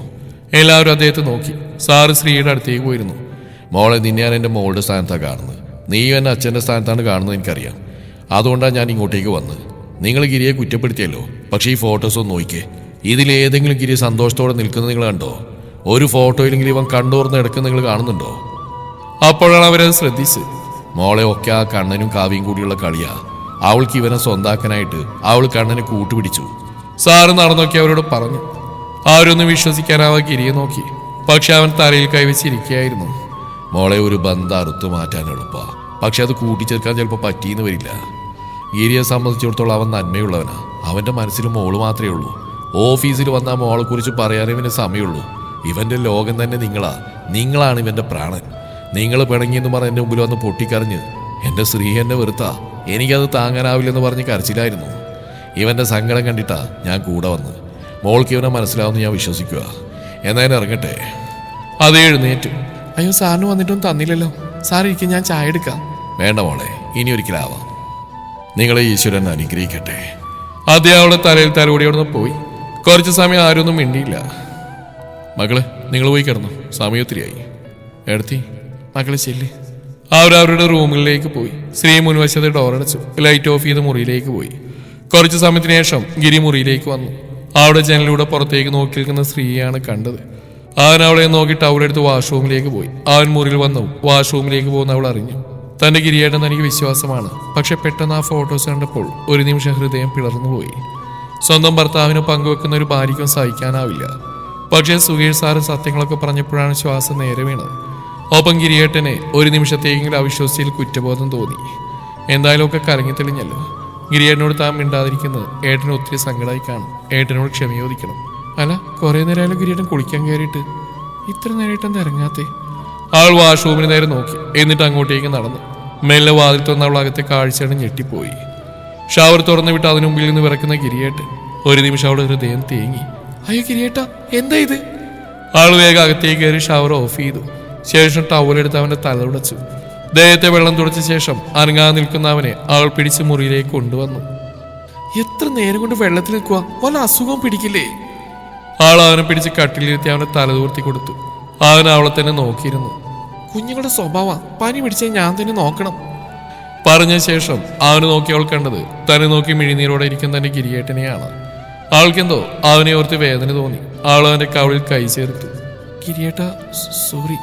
എല്ലാവരും അദ്ദേഹത്തെ നോക്കി. സാറ് ശ്രീയുടെ അടുത്തേക്ക് പോയിരുന്നു. മോളെ, നിന്നെ ഞാൻ എൻ്റെ മോളുടെ സ്ഥാനത്താണ് കാണുന്നത്. നീ എന്നെ അച്ഛൻ്റെ സ്ഥാനത്താണ് കാണുന്നത് എനിക്കറിയാം. അതുകൊണ്ടാണ് ഞാൻ ഇങ്ങോട്ടേക്ക് വന്നത്. നിങ്ങൾ ഗിരിയെ കുറ്റപ്പെടുത്തിയല്ലോ, പക്ഷേ ഈ ഫോട്ടോസ് ഒന്ന് നോക്കിയേ. ഇതിലേതെങ്കിലും ഗിരി സന്തോഷത്തോടെ നിൽക്കുന്നത് നിങ്ങൾ കണ്ടോ? ഒരു ഫോട്ടോയിലെങ്കിലും ഇവൻ കണ്ടോർന്ന് എടുക്കുന്ന നിങ്ങൾ കാണുന്നുണ്ടോ? അപ്പോഴാണ് അവരത് ശ്രദ്ധിച്ച്. മോളെ, ഒക്കെ ആ കണ്ണനും കാവ്യം കൂടിയുള്ള കളിയാ. അവൾക്ക് ഇവനെ സ്വന്താക്കാനായിട്ട് അവൾ കണ്ണനെ കൂട്ടുപിടിച്ചു. സാറ് നടന്നോക്കി അവരോട് പറഞ്ഞു. ആരൊന്നും വിശ്വസിക്കാനാവാ ഗിരിയെ നോക്കി. പക്ഷെ അവൻ തലയിൽ കൈവച്ചിരിക്കുകയായിരുന്നു. മോളെ, ഒരു ബന്ധം അറുത്തു മാറ്റാൻ എളുപ്പാ, പക്ഷെ അത് കൂട്ടിച്ചേർക്കാൻ ചിലപ്പോൾ പറ്റിയെന്ന് വരില്ല. ഗിരിയെ സംബന്ധിച്ചിടത്തോളം അവൻ നന്മയുള്ളവനാ. അവൻ്റെ മനസ്സിൽ മോള് മാത്രമേ ഉള്ളൂ. ഓഫീസിൽ വന്നാൽ മോളെ കുറിച്ച് പറയാനേ ഇവന് സമയമുള്ളൂ. ഇവന്റെ ലോകം തന്നെ നിങ്ങളാണ് ഇവന്റെ പ്രാണൻ. നിങ്ങൾ പിണങ്ങിയെന്ന് പറഞ്ഞ് എൻ്റെ മുമ്പിൽ വന്ന് പൊട്ടിക്കറിഞ്ഞ് എൻ്റെ ശ്രീ എന്നെ വെറുത്താ എനിക്കത് താങ്ങാനാവില്ലെന്ന് പറഞ്ഞ് കരച്ചിലായിരുന്നു. ഇവന്റെ സങ്കടം കണ്ടിട്ടാ ഞാൻ കൂടെ വന്ന്. മോൾക്ക് ഇവനെ മനസ്സിലാവുമെന്ന് ഞാൻ വിശ്വസിക്കുക. എന്നാലും ഇറങ്ങട്ടെ. അത് എഴുന്നേറ്റു. അയ്യോ, സാറിന് വന്നിട്ടൊന്നും തന്നില്ലല്ലോ. സാർ ഇരിക്കും, ഞാൻ ചായ എടുക്കാം. വേണ്ട മോളെ, ഇനി ഒരിക്കലാവാം. നിങ്ങളെ ഈശ്വരൻ അനുഗ്രഹിക്കട്ടെ. അതേ അവളുടെ തലയിൽ തലോടി അവിടുന്ന് പോയി. കുറച്ച് സമയം ആരൊന്നും മിണ്ടിയില്ല. മകളെ, നിങ്ങൾ പോയി കിടന്നു, സമയത്തിരിയായി. എടുത്തി മകളെ ചെല്ല്. അവരവരുടെ റൂമിലേക്ക് പോയി. ശ്രീ മുൻവശത്ത് ഡോറടച്ചു. ലൈറ്റ് ഓഫ് ചെയ്ത് മുറിയിലേക്ക് പോയി. കുറച്ച് സമയത്തിന് ശേഷം ഗിരി മുറിയിലേക്ക് വന്നു. അവിടെ ജനലിലൂടെ പുറത്തേക്ക് നോക്കി നിൽക്കുന്ന സ്ത്രീയാണ് കണ്ടത്. അവൻ അവളെ നോക്കി ടവലെടുത്ത് വാഷ്റൂമിലേക്ക് പോയി. അവൻ മുറിയിൽ വന്നു വാഷ്റൂമിലേക്ക് പോകുന്ന അവൾ അറിഞ്ഞു. തന്റെ ഗിരിയേട്ടെന്ന് എനിക്ക് വിശ്വാസമാണ്. പക്ഷെ പെട്ടെന്ന് ആ ഫോട്ടോസ് കണ്ടപ്പോൾ ഒരു നിമിഷം ഹൃദയം പിളർന്നുപോയി. സ്വന്തം ഭർത്താവിനെ പങ്കുവെക്കുന്ന ഒരു ഭാര്യയ്ക്കും സഹിക്കാനാവില്ല. പക്ഷേ സുകേഷ് സാറ് സത്യങ്ങളൊക്കെ പറഞ്ഞപ്പോഴാണ് ശ്വാസം നേരെ വീണത്. ഒപ്പം ഗിരിയേട്ടനെ ഒരു നിമിഷത്തേക്കെങ്കിലും അവിശ്വസിയിൽ കുറ്റബോധം തോന്നി. എന്തായാലും ഒക്കെ കറങ്ങി തെളിഞ്ഞല്ലോ. ഗിരിയേട്ടനോട് താൻ മിണ്ടാതിരിക്കുന്നത് ഏട്ടന് ഒത്തിരി സങ്കടമായി കാണും. ഏട്ടനോട് ക്ഷമ ചോദിക്കണം. അല്ല, കുറെ നേരമായാലും ഗിരിയേട്ടൻ കുളിക്കാൻ കയറിയിട്ട് ഇത്ര നേരമായിട്ടെന്താ ഇറങ്ങാത്തെ? അവൾ വാഷ്റൂമിന് നേരെ നോക്കി. എന്നിട്ട് അങ്ങോട്ടേക്ക് നടന്നു. മെല്ലെ വാതിൽ തുറന്ന് അവൾ അകത്തെ കാഴ്ചയാണ് ഞെട്ടിപ്പോയി. ഷവർ തുറന്നു വിട്ട് അതിനു മുമ്പിൽ നിന്ന് വിറക്കുന്ന ഗിരിയേട്ടൻ. ഒരു നിമിഷം അവളുടെ ഹൃദയം തേങ്ങി. അയ്യോ ഗിരിയേട്ടാ, എന്താ ഇത്? അവൾ വേഗം അകത്തേക്ക് കയറി ഷവർ ഓഫ് ചെയ്തു. ശേഷം ടവലെടുത്ത് അവന്റെ തല തുടച്ചു. ദേഹത്തെ വെള്ളം തുടച്ച ശേഷം അനങ്ങാതെ നിൽക്കുന്ന അവനെ അവൾ പിടിച്ച് മുറിയിലേക്ക് കൊണ്ടുവന്നു. എത്ര നേരം കൊണ്ട് വെള്ളത്തിൽ നിൽക്കുക? വല്ല അസുഖം പിടിക്കില്ലേ? അവൾ അവനെ പിടിച്ച് കട്ടിലിരുത്തി അവന്റെ തല തൂർത്തി കൊടുത്തു. അവൻ അവളെ തന്നെ നോക്കിയിരുന്നു. കുഞ്ഞുങ്ങളുടെ സ്വഭാവം, പനി പിടിച്ചാൽ ഞാൻ തന്നെ നോക്കണം. പറഞ്ഞ ശേഷം അവന് നോക്കി അവൾ കണ്ടത് തന്നെ നോക്കി മിഴിനീരോടെ ഇരിക്കുന്ന തന്റെ ഗിരിയേട്ടനെയാണ്. അവൾക്കെന്തോ അവനെ ഓർത്ത് വേദന തോന്നി. അവൾ അവന്റെ കവിളിൽ കൈ ചേർത്തു. ഗിരിയേട്ട, സോറി.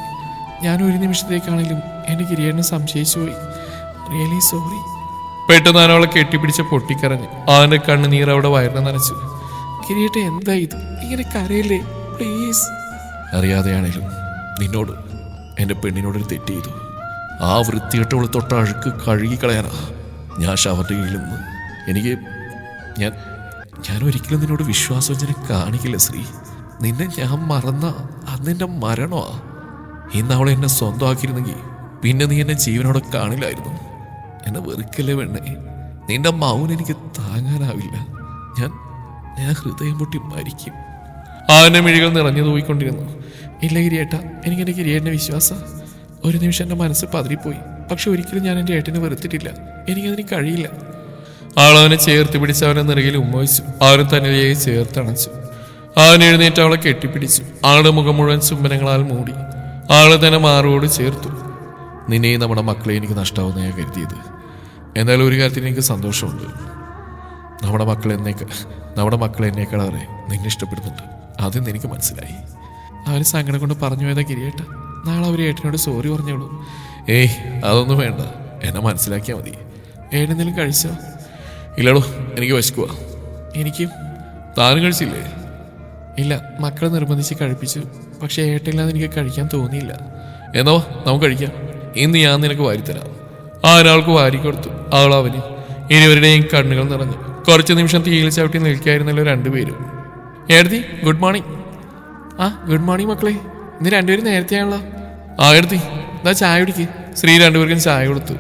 ഞാൻ ഒരു നിമിഷത്തേക്കാണെങ്കിലും എന്റെ ഗിരിയേട്ടനെ സംശയിച്ചു പോയി. Really sorry. പെട്ടെന്ന് ഞാൻ അവളെ കെട്ടിപ്പിടിച്ച് പൊട്ടിക്കരഞ്ഞു. അവന്റെ കണ്ണുനീർ അവിടെ വയറിനെ നനച്ചു. ഗിരിയേട്ട, എന്താ ഇത്? ഇങ്ങനെ കരയില്ലേ, പ്ലീസ്. അറിയാതെയാണേലും നിന്നോട്, എൻ്റെ പെണ്ണിനോടൊരു തെറ്റ് ചെയ്തു. ആ വൃത്തികെട്ടവളെ തൊട്ട അഴുക്ക് കഴുകിക്കളയാനാ ഞാൻ ഷവറിൻ്റെ കീഴിൽ നിന്ന്. എനിക്ക് ഞാൻ ഒരിക്കലും നിന്നോട് വിശ്വാസവഞ്ചന കാണിക്കില്ല ശ്രീ. നിന്നെ ഞാൻ മറന്ന അന്നെൻ്റെ മരണമാ. ഇന്ന് അവളെ എന്നെ സ്വന്തമാക്കിയിരുന്നെങ്കിൽ പിന്നെ നീ എന്നെ ജീവനോടെ കാണില്ലായിരുന്നു. എന്നെ വെറുക്കല്ലേ വേണേ. നിന്റെ മൗനം എനിക്ക് താങ്ങാനാവില്ല. ഞാൻ ഹൃദയം പൊട്ടി മരിക്കും. അവൻ്റെ മിഴികൾ നിറഞ്ഞു തൂയിക്കൊണ്ടിരുന്നു. ഇല്ല ഗിരിയേട്ടാ, എനിക്ക് എൻ്റെ ഗിരിയേട്ടനെ വിശ്വാസം. ഒരു നിമിഷം എൻ്റെ മനസ്സ് പതറിപ്പോയി. പക്ഷെ ഒരിക്കലും ഞാൻ എൻ്റെ ഏട്ടനെ വെറുത്തിട്ടില്ല. എനിക്കതിന് കഴിയില്ല. അവളവനെ ചേർത്ത് പിടിച്ച് അവനെ നിറകിൽ ഉമ്മവച്ചു. അവനെ തന്നിലേക്ക് ചേർത്തണച്ചു. അവൻ എഴുന്നേറ്റ് അവളെ കെട്ടിപ്പിടിച്ചു. ആളുടെ മുഖം മുഴുവൻ ചുംബനങ്ങളാൽ മൂടി. ആളെ തന്നെ മാറോട് ചേർത്തു. നിന്നെയും നമ്മുടെ മക്കളെ എനിക്ക് നഷ്ടാവുന്ന ഞാൻ കരുതിയത്. എന്നാലും ഒരു കാര്യത്തിൽ എനിക്ക് സന്തോഷമുണ്ട്. നമ്മുടെ മക്കൾ എന്നേക്കാളേറെ നിന്നെ ഇഷ്ടപ്പെടുന്നുണ്ട്. അതെന്ന് എനിക്ക് മനസ്സിലായി. അവർ സങ്കടം കൊണ്ട് പറഞ്ഞു പോയതാ ഗിരിയേട്ട. നാളെ അവർ ഏട്ടനോട് സോറി പറഞ്ഞോളൂ. ഏയ് അതൊന്നും വേണ്ട, എന്നെ മനസ്സിലാക്കിയാൽ മതി. ഏടെന്തെങ്കിലും കഴിച്ചോ? ഇല്ലടോ, എനിക്ക് വിശക്കുക. എനിക്കും. താനും കഴിച്ചില്ലേ? ഇല്ല, മക്കളെ നിർബന്ധിച്ച് കഴിപ്പിച്ചു. പക്ഷെ ഏട്ടനില്ലാതെ എനിക്ക് കഴിക്കാൻ തോന്നിയില്ല. എന്നോ നമുക്ക് കഴിക്കാം. ഇന്ന് ഞാൻ നിനക്ക് വാരിത്തരാം. ആ ഒരാൾക്ക് വാരിക്കൊടുത്തു. അവന് ഇരുവരുടെയും കണ്ണുകൾ നിറഞ്ഞു. കുറച്ച് നിമിഷം തീയിൽ ചവിട്ടി നിൽക്കായിരുന്നല്ലോ രണ്ടുപേരും. ഏടത്തി ഗുഡ് മോർണിംഗ്. ആ ഗുഡ് മോർണിംഗ് മക്കളെ. ഇന്ന് രണ്ടുപേരും നേരത്തെയാണല്ലോ. ആ ഏടത്തി എന്താ ചായ കുടിക്ക്. ശ്രീ രണ്ടുപേർക്കും ചായ കൊടുത്തു.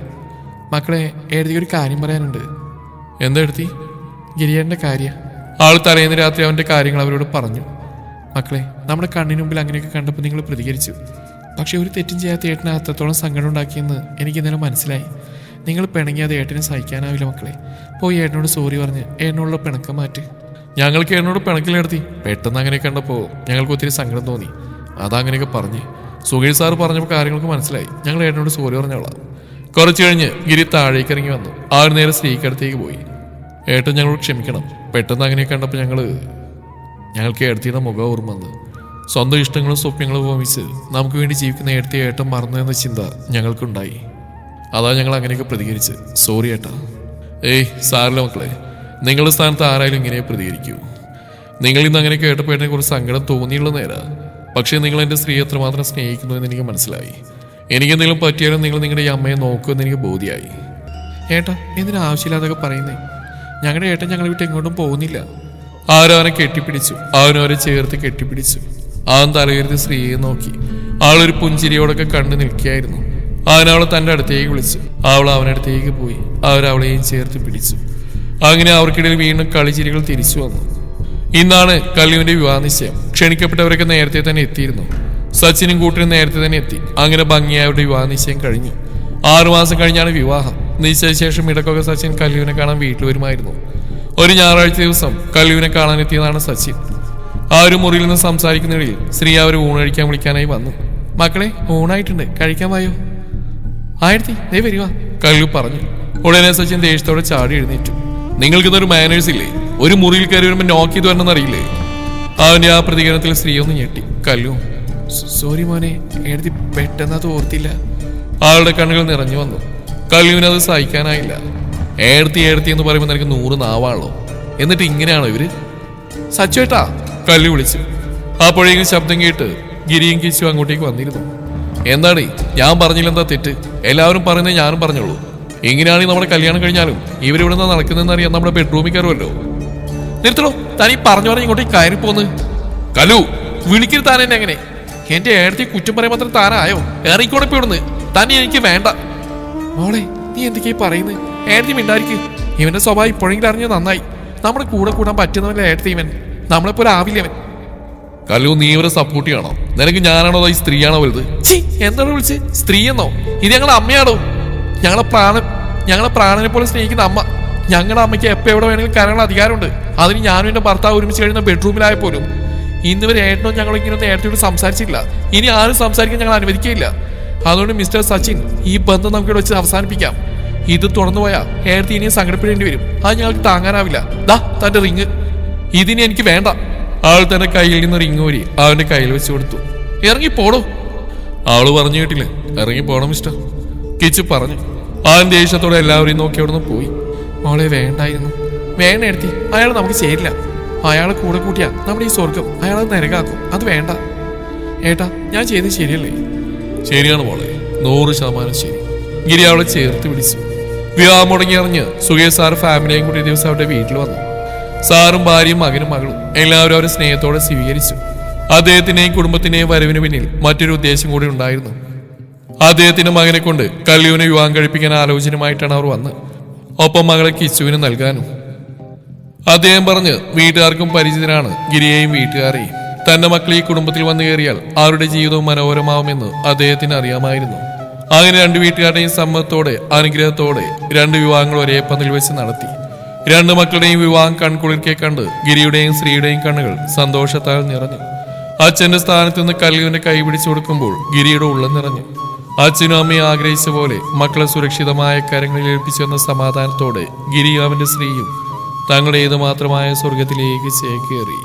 മക്കളെ, ഏടത്തിക്ക് ഒരു കാര്യം പറയാനുണ്ട്. എന്താ ഏടത്തി? ഗിരിയേട്ടൻ്റെ കാര്യം. ആൾ തലേന്ന് രാത്രി അവൻ്റെ കാര്യങ്ങൾ അവരോട് പറഞ്ഞു. മക്കളെ, നമ്മുടെ കണ്ണിന് മുമ്പിൽ അങ്ങനെയൊക്കെ കണ്ടപ്പോൾ നിങ്ങൾ പ്രതികരിച്ചു. പക്ഷെ ഒരു തെറ്റും ചെയ്യാത്ത ഏട്ടനെ അത്രത്തോളം സങ്കടം ഉണ്ടാക്കിയെന്ന് എനിക്ക് ഇന്നലെ മനസ്സിലായി. നിങ്ങൾ പിണങ്ങി അത് ഏട്ടനെ സഹിക്കാനാവില്ല മക്കളെ. പോയി ഏട്ടനോട് സോറി പറഞ്ഞ് ഏട്ടനോടുള്ള പിണക്കം മാറ്റ്. ഞങ്ങൾക്ക് ഏട്ടനോട് പിണക്കിലെടുത്തി. പെട്ടെന്ന് അങ്ങനെ കണ്ടപ്പോൾ ഞങ്ങൾക്ക് ഒത്തിരി സങ്കടം തോന്നി. അതങ്ങനെയൊക്കെ പറഞ്ഞ് സുഖേഷ് സാറ് പറഞ്ഞപ്പോൾ കാര്യങ്ങൾക്ക് മനസ്സിലായി. ഞങ്ങൾ ഏട്ടനോട് സോറി പറഞ്ഞോളാം. കുറച്ച് കഴിഞ്ഞ് ഗിരി താഴേക്ക് ഇറങ്ങി വന്നു. ആ ഒരു നേരം സ്ത്രീക്കടുത്തേക്ക് പോയി. ഏട്ടൻ ഞങ്ങളോട് ക്ഷമിക്കണം. പെട്ടെന്ന് അങ്ങനെ കണ്ടപ്പോൾ ഞങ്ങൾക്ക് ഏടത്തിയുടെ മുഖം ഓർമ്മ വന്ന്. സ്വന്തം ഇഷ്ടങ്ങളും സ്വപ്നങ്ങളും ഉപമിച്ച് നമുക്ക് വേണ്ടി ജീവിക്കുന്ന ഏടത്തിയെ ഏട്ടൻ മറന്നു എന്ന ചിന്ത ഞങ്ങൾക്കുണ്ടായി. അതാ ഞങ്ങൾ അങ്ങനെയൊക്കെ പ്രതികരിച്ച്. സോറി ഏട്ടാ. ഏയ് സാറില്ല മക്കളെ, നിങ്ങളുടെ സ്ഥാനത്ത് ആരായാലും ഇങ്ങനെ പ്രതികരിക്കൂ. നിങ്ങൾ ഇന്ന് അങ്ങനെ കേട്ടപ്പോൾ ഏട്ടനെ കുറിച്ച് സങ്കടം തോന്നിയുള്ള നേരാ. പക്ഷേ നിങ്ങൾ എൻ്റെ സ്ത്രീ എത്രമാത്രം സ്നേഹിക്കുന്നു എന്ന് എനിക്ക് മനസ്സിലായി. എനിക്കെന്തെങ്കിലും പറ്റിയാലും നിങ്ങൾ നിങ്ങളുടെ ഈ അമ്മയെ നോക്കുമെന്ന് എനിക്ക് ബോധ്യമായി. ഏട്ടാ എന്തിനാ ആവശ്യമില്ലാതൊക്കെ പറയുന്നേ? ഞങ്ങളുടെ ഏട്ടൻ ഞങ്ങളെ വിട്ട് എങ്ങോട്ടും പോകുന്നില്ല. ആരവനെ കെട്ടിപ്പിടിച്ചു. അവനവരെ ചേർത്ത് കെട്ടിപ്പിടിച്ചു. അവൻ തലയുയർത്തി സ്ത്രീയെ നോക്കി. ആളൊരു പുഞ്ചിരിയോടൊക്കെ കണ്ടു നിൽക്കുകയായിരുന്നു. അവനവളെ തൻ്റെ അടുത്തേക്ക് വിളിച്ചു. അവൾ അവനടുത്തേക്ക് പോയി. അവരവളെയും ചേർത്ത് പിടിച്ചു. അങ്ങനെ അവർക്കിടയിൽ വീണ്ടും കളിച്ചിരികൾ തിരിച്ചു വന്നു. ഇന്നാണ് കല്ലുവിന്റെ വിവാഹ നിശ്ചയം. ക്ഷണിക്കപ്പെട്ടവരൊക്കെ നേരത്തെ തന്നെ എത്തിയിരുന്നു. സച്ചിനും കൂട്ടിനും നേരത്തെ തന്നെ എത്തി. അങ്ങനെ ഭംഗിയായ അവരുടെ വിവാഹ നിശ്ചയം കഴിഞ്ഞു. 6 മാസം കഴിഞ്ഞാണ് വിവാഹം. നിശ്ചയശേഷം ഇടക്കൊക്കെ സച്ചിൻ കല്ലുവിനെ കാണാൻ വീട്ടിൽ വരുമായിരുന്നു. ഒരു ഞായറാഴ്ച ദിവസം കല്ലുവിനെ കാണാനെത്തിയതാണ് സച്ചിൻ. ആ ഒരു മുറിയിൽ നിന്ന് സംസാരിക്കുന്നിടയിൽ ശ്രീ അവർ ഊണഴിക്കാൻ വിളിക്കാനായി വന്നു. മക്കളെ, ഊണായിട്ടുണ്ട്, കഴിക്കാൻ വായോ? ആയിരത്തി ദേ വരുവാ, കല്ലു പറഞ്ഞു. ഉടനെ സച്ചിൻ ദേഷ്യത്തോടെ ചാടി എഴുന്നേറ്റു. നിങ്ങൾക്കിന്നൊരു മാനേഴ്സ് ഇല്ലേ? ഒരു മുറിയിൽ കയറി വരുമ്പോൾ നോക്ക് ചെയ്ത് വരണമെന്ന് അറിയില്ലേ? അവന്റെ ആ പ്രതികരണത്തിൽ സ്ത്രീ ഒന്ന് ഞെട്ടി. കല്ലു സോറി മോനെ, എഴുതി പെട്ടെന്ന് അത് ഓർത്തില്ല. ആളുടെ കണ്ണുകൾ നിറഞ്ഞു വന്നു. കല്ലുവിനത് സഹിക്കാനായില്ല. ഏടത്തി എന്ന് പറയുമ്പോൾ നിനക്ക് 100 നാവാണല്ലോ. എന്നിട്ട് ഇങ്ങനെയാണോ ഇവര്? സച്ചുവേട്ടാ, കല്ലു വിളിച്ചു. അപ്പോഴേക്കും ശബ്ദം കേട്ട് ഗിരിയും കിച്ചു അങ്ങോട്ടേക്ക് വന്നിരുന്നു. എന്താടേ, ഞാൻ പറഞ്ഞില്ലെന്താ തെറ്റ്? എല്ലാവരും പറയുന്നത് ഞാനും പറഞ്ഞോളൂ. എങ്ങനെയാണെങ്കിൽ നമ്മുടെ കല്യാണം കഴിഞ്ഞാലും ഇവരിവിടെ നിന്ന് നടക്കുന്നതെന്ന് അറിയാൻ നമ്മുടെ ബെഡ്റൂമിൽ കയറുമല്ലോ. നിർത്തണോ, താൻ ഈ പറഞ്ഞു പറഞ്ഞ് ഇങ്ങോട്ടേക്ക് കയറിപ്പോന്ന്. കലു വിളിക്കരുത് താൻ എന്നെ അങ്ങനെ. എന്റെ ഏടത്തി കുറ്റം പറയാൻ മാത്രം താനായോ? ഇറങ്ങിക്കോടെ ഇവിടുന്ന്. തന്നെ എനിക്ക് വേണ്ട. മോളെ, നീ എന്തൊക്കെയാ പറയുന്നത്? ഏടത്തി മിണ്ടായിരിക്കും. ഇവന്റെ സ്വഭാവം ഇപ്പോഴെങ്കിലും അറിഞ്ഞത് നന്നായി. നമ്മുടെ കൂടെ കൂടാൻ പറ്റുന്നവന്റെ ഏടത്തി ഇവൻ. നമ്മളെപ്പോലെ ആവില്ല അവൻ. കല്ലു, നീ ഇവരെ സപ്പോർട്ട് ചെയ്യണോ? നിനക്ക് ഞാനാണോ ഈ സ്ത്രീയാണോ വലുത്? എന്താണ് വിളിച്ച് സ്ത്രീ എന്നോ? ഇത് ഞങ്ങളെ അമ്മയാണോ? ഞങ്ങളെ പ്രാണനെ പോലെ സ്നേഹിക്കുന്ന അമ്മ. ഞങ്ങളുടെ അമ്മയ്ക്ക് എപ്പോൾ എവിടെ വേണമെങ്കിലും കരങ്ങൾ അധികാരമുണ്ട്. അതിന് ഞാനും എന്റെ ഭർത്താവ് ഒരുമിച്ച് കഴിയുന്ന ബെഡ്റൂമിലായ പോലും ഇന്ന് വരെ ഏട്ടനോ ഞങ്ങൾ ഇങ്ങനെ നേരത്തെ സംസാരിച്ചില്ല. ഇനി ആരും സംസാരിക്കാൻ ഞങ്ങൾ അനുവദിക്കുകയില്ല. അതുകൊണ്ട് മിസ്റ്റർ സച്ചിൻ, ഈ ബന്ധം നമുക്കിവിടെ വെച്ച് അവസാനിപ്പിക്കാം. ഇത് തുറന്നു പോയാൽ ഏടത്തി ഇനിയും സങ്കടപ്പെടേണ്ടി വരും. അത് ഞങ്ങൾക്ക് താങ്ങാനാവില്ല. ദാ തന്റെ റിങ്. ഇതിന് എനിക്ക് വേണ്ട. ആൾ തന്റെ കയ്യിൽ നിന്ന് റിങ് ഊരി അവന്റെ കയ്യിൽ വെച്ച് കൊടുത്തു. ഇറങ്ങി പോടോ. ആള് പറഞ്ഞു കേട്ടില്ലേ, ഇറങ്ങി പോണം മിസ്റ്റർ, കിച്ചു പറഞ്ഞു. അവൻ ദേഷ്യത്തോടെ എല്ലാവരെയും നോക്കി അവിടെ നിന്ന് പോയി. മോളെ വേണ്ടായിരുന്നു. വേണ്ട എടുത്തി, അയാൾ നമുക്ക് ചേരില്ല. അയാളെ കൂടെ കൂട്ടിയാ നമ്മുടെ ഈ സ്വർഗം അയാളെ നരകാക്കും. അത് വേണ്ട. ഏട്ടാ, ഞാൻ ചെയ്തത് ശരിയല്ലേ? ശരിയാണ് മോളെ, 100% ശരി. ഗിരി അവളെ ചേർത്ത് പിടിച്ചു. വിവാഹം മുടങ്ങി അറിഞ്ഞ് സുഖേഷ് സാർ ഫാമിലിയും കൂടി ദിവസം അവരുടെ വീട്ടിൽ വന്നു. സാറും ഭാര്യയും മകനും മകളും എല്ലാവരും അവരെ സ്നേഹത്തോടെ സ്വീകരിച്ചു. അദ്ദേഹത്തിന്റെയും കുടുംബത്തിന്റെയും വരവിന് പിന്നിൽ മറ്റൊരു ഉദ്ദേശം കൂടി ഉണ്ടായിരുന്നു. അദ്ദേഹത്തിന്റെ മകനെ കൊണ്ട് കല്ലുവിനെ വിവാഹം കഴിപ്പിക്കാൻ ആലോചനയുമായിട്ടാണ് അവർ വന്നത്. ഒപ്പം മകളെ കിച്ചുവിന് നൽകാനും. അദ്ദേഹം പറഞ്ഞ് വീട്ടുകാർക്കും പരിചിതനാണ് ഗിരിയെയും വീട്ടുകാരെയും. തന്റെ മക്കൾ ഈ കുടുംബത്തിൽ വന്നു കയറിയാൽ അവരുടെ ജീവിതവും മനോഹരമാവുമെന്ന് അദ്ദേഹത്തിന് അറിയാമായിരുന്നു. അങ്ങനെ 2 വീട്ടുകാരുടെയും സമ്മതത്തോടെ അനുഗ്രഹത്തോടെ 2 വിവാഹങ്ങൾ ഒരേ പന്തലിൽ വെച്ച് നടത്തി. 2 മക്കളുടെയും വിവാഹം കൺകുളിർക്കെ കണ്ട് ഗിരിയുടെയും ശ്രീയുടെയും കണ്ണുകൾ സന്തോഷത്താൽ നിറഞ്ഞു. അച്ഛന്റെ സ്ഥാനത്ത് നിന്ന് കല്ലുവിന്റെ കൈ പിടിച്ചു കൊടുക്കുമ്പോൾ ഗിരിയുടെ ഉള്ളം നിറഞ്ഞു. അച്ഛനും അമ്മയും ആഗ്രഹിച്ച പോലെ മക്കളെ സുരക്ഷിതമായ കരങ്ങളിൽ ഏൽപ്പിച്ചു എന്ന സമാധാനത്തോടെ ഗിരിയും അവന്റെ സ്ത്രീയും തങ്ങളുടെ ഏതുമാത്രമായ സ്വർഗത്തിലേക്ക് ചേക്കേറി.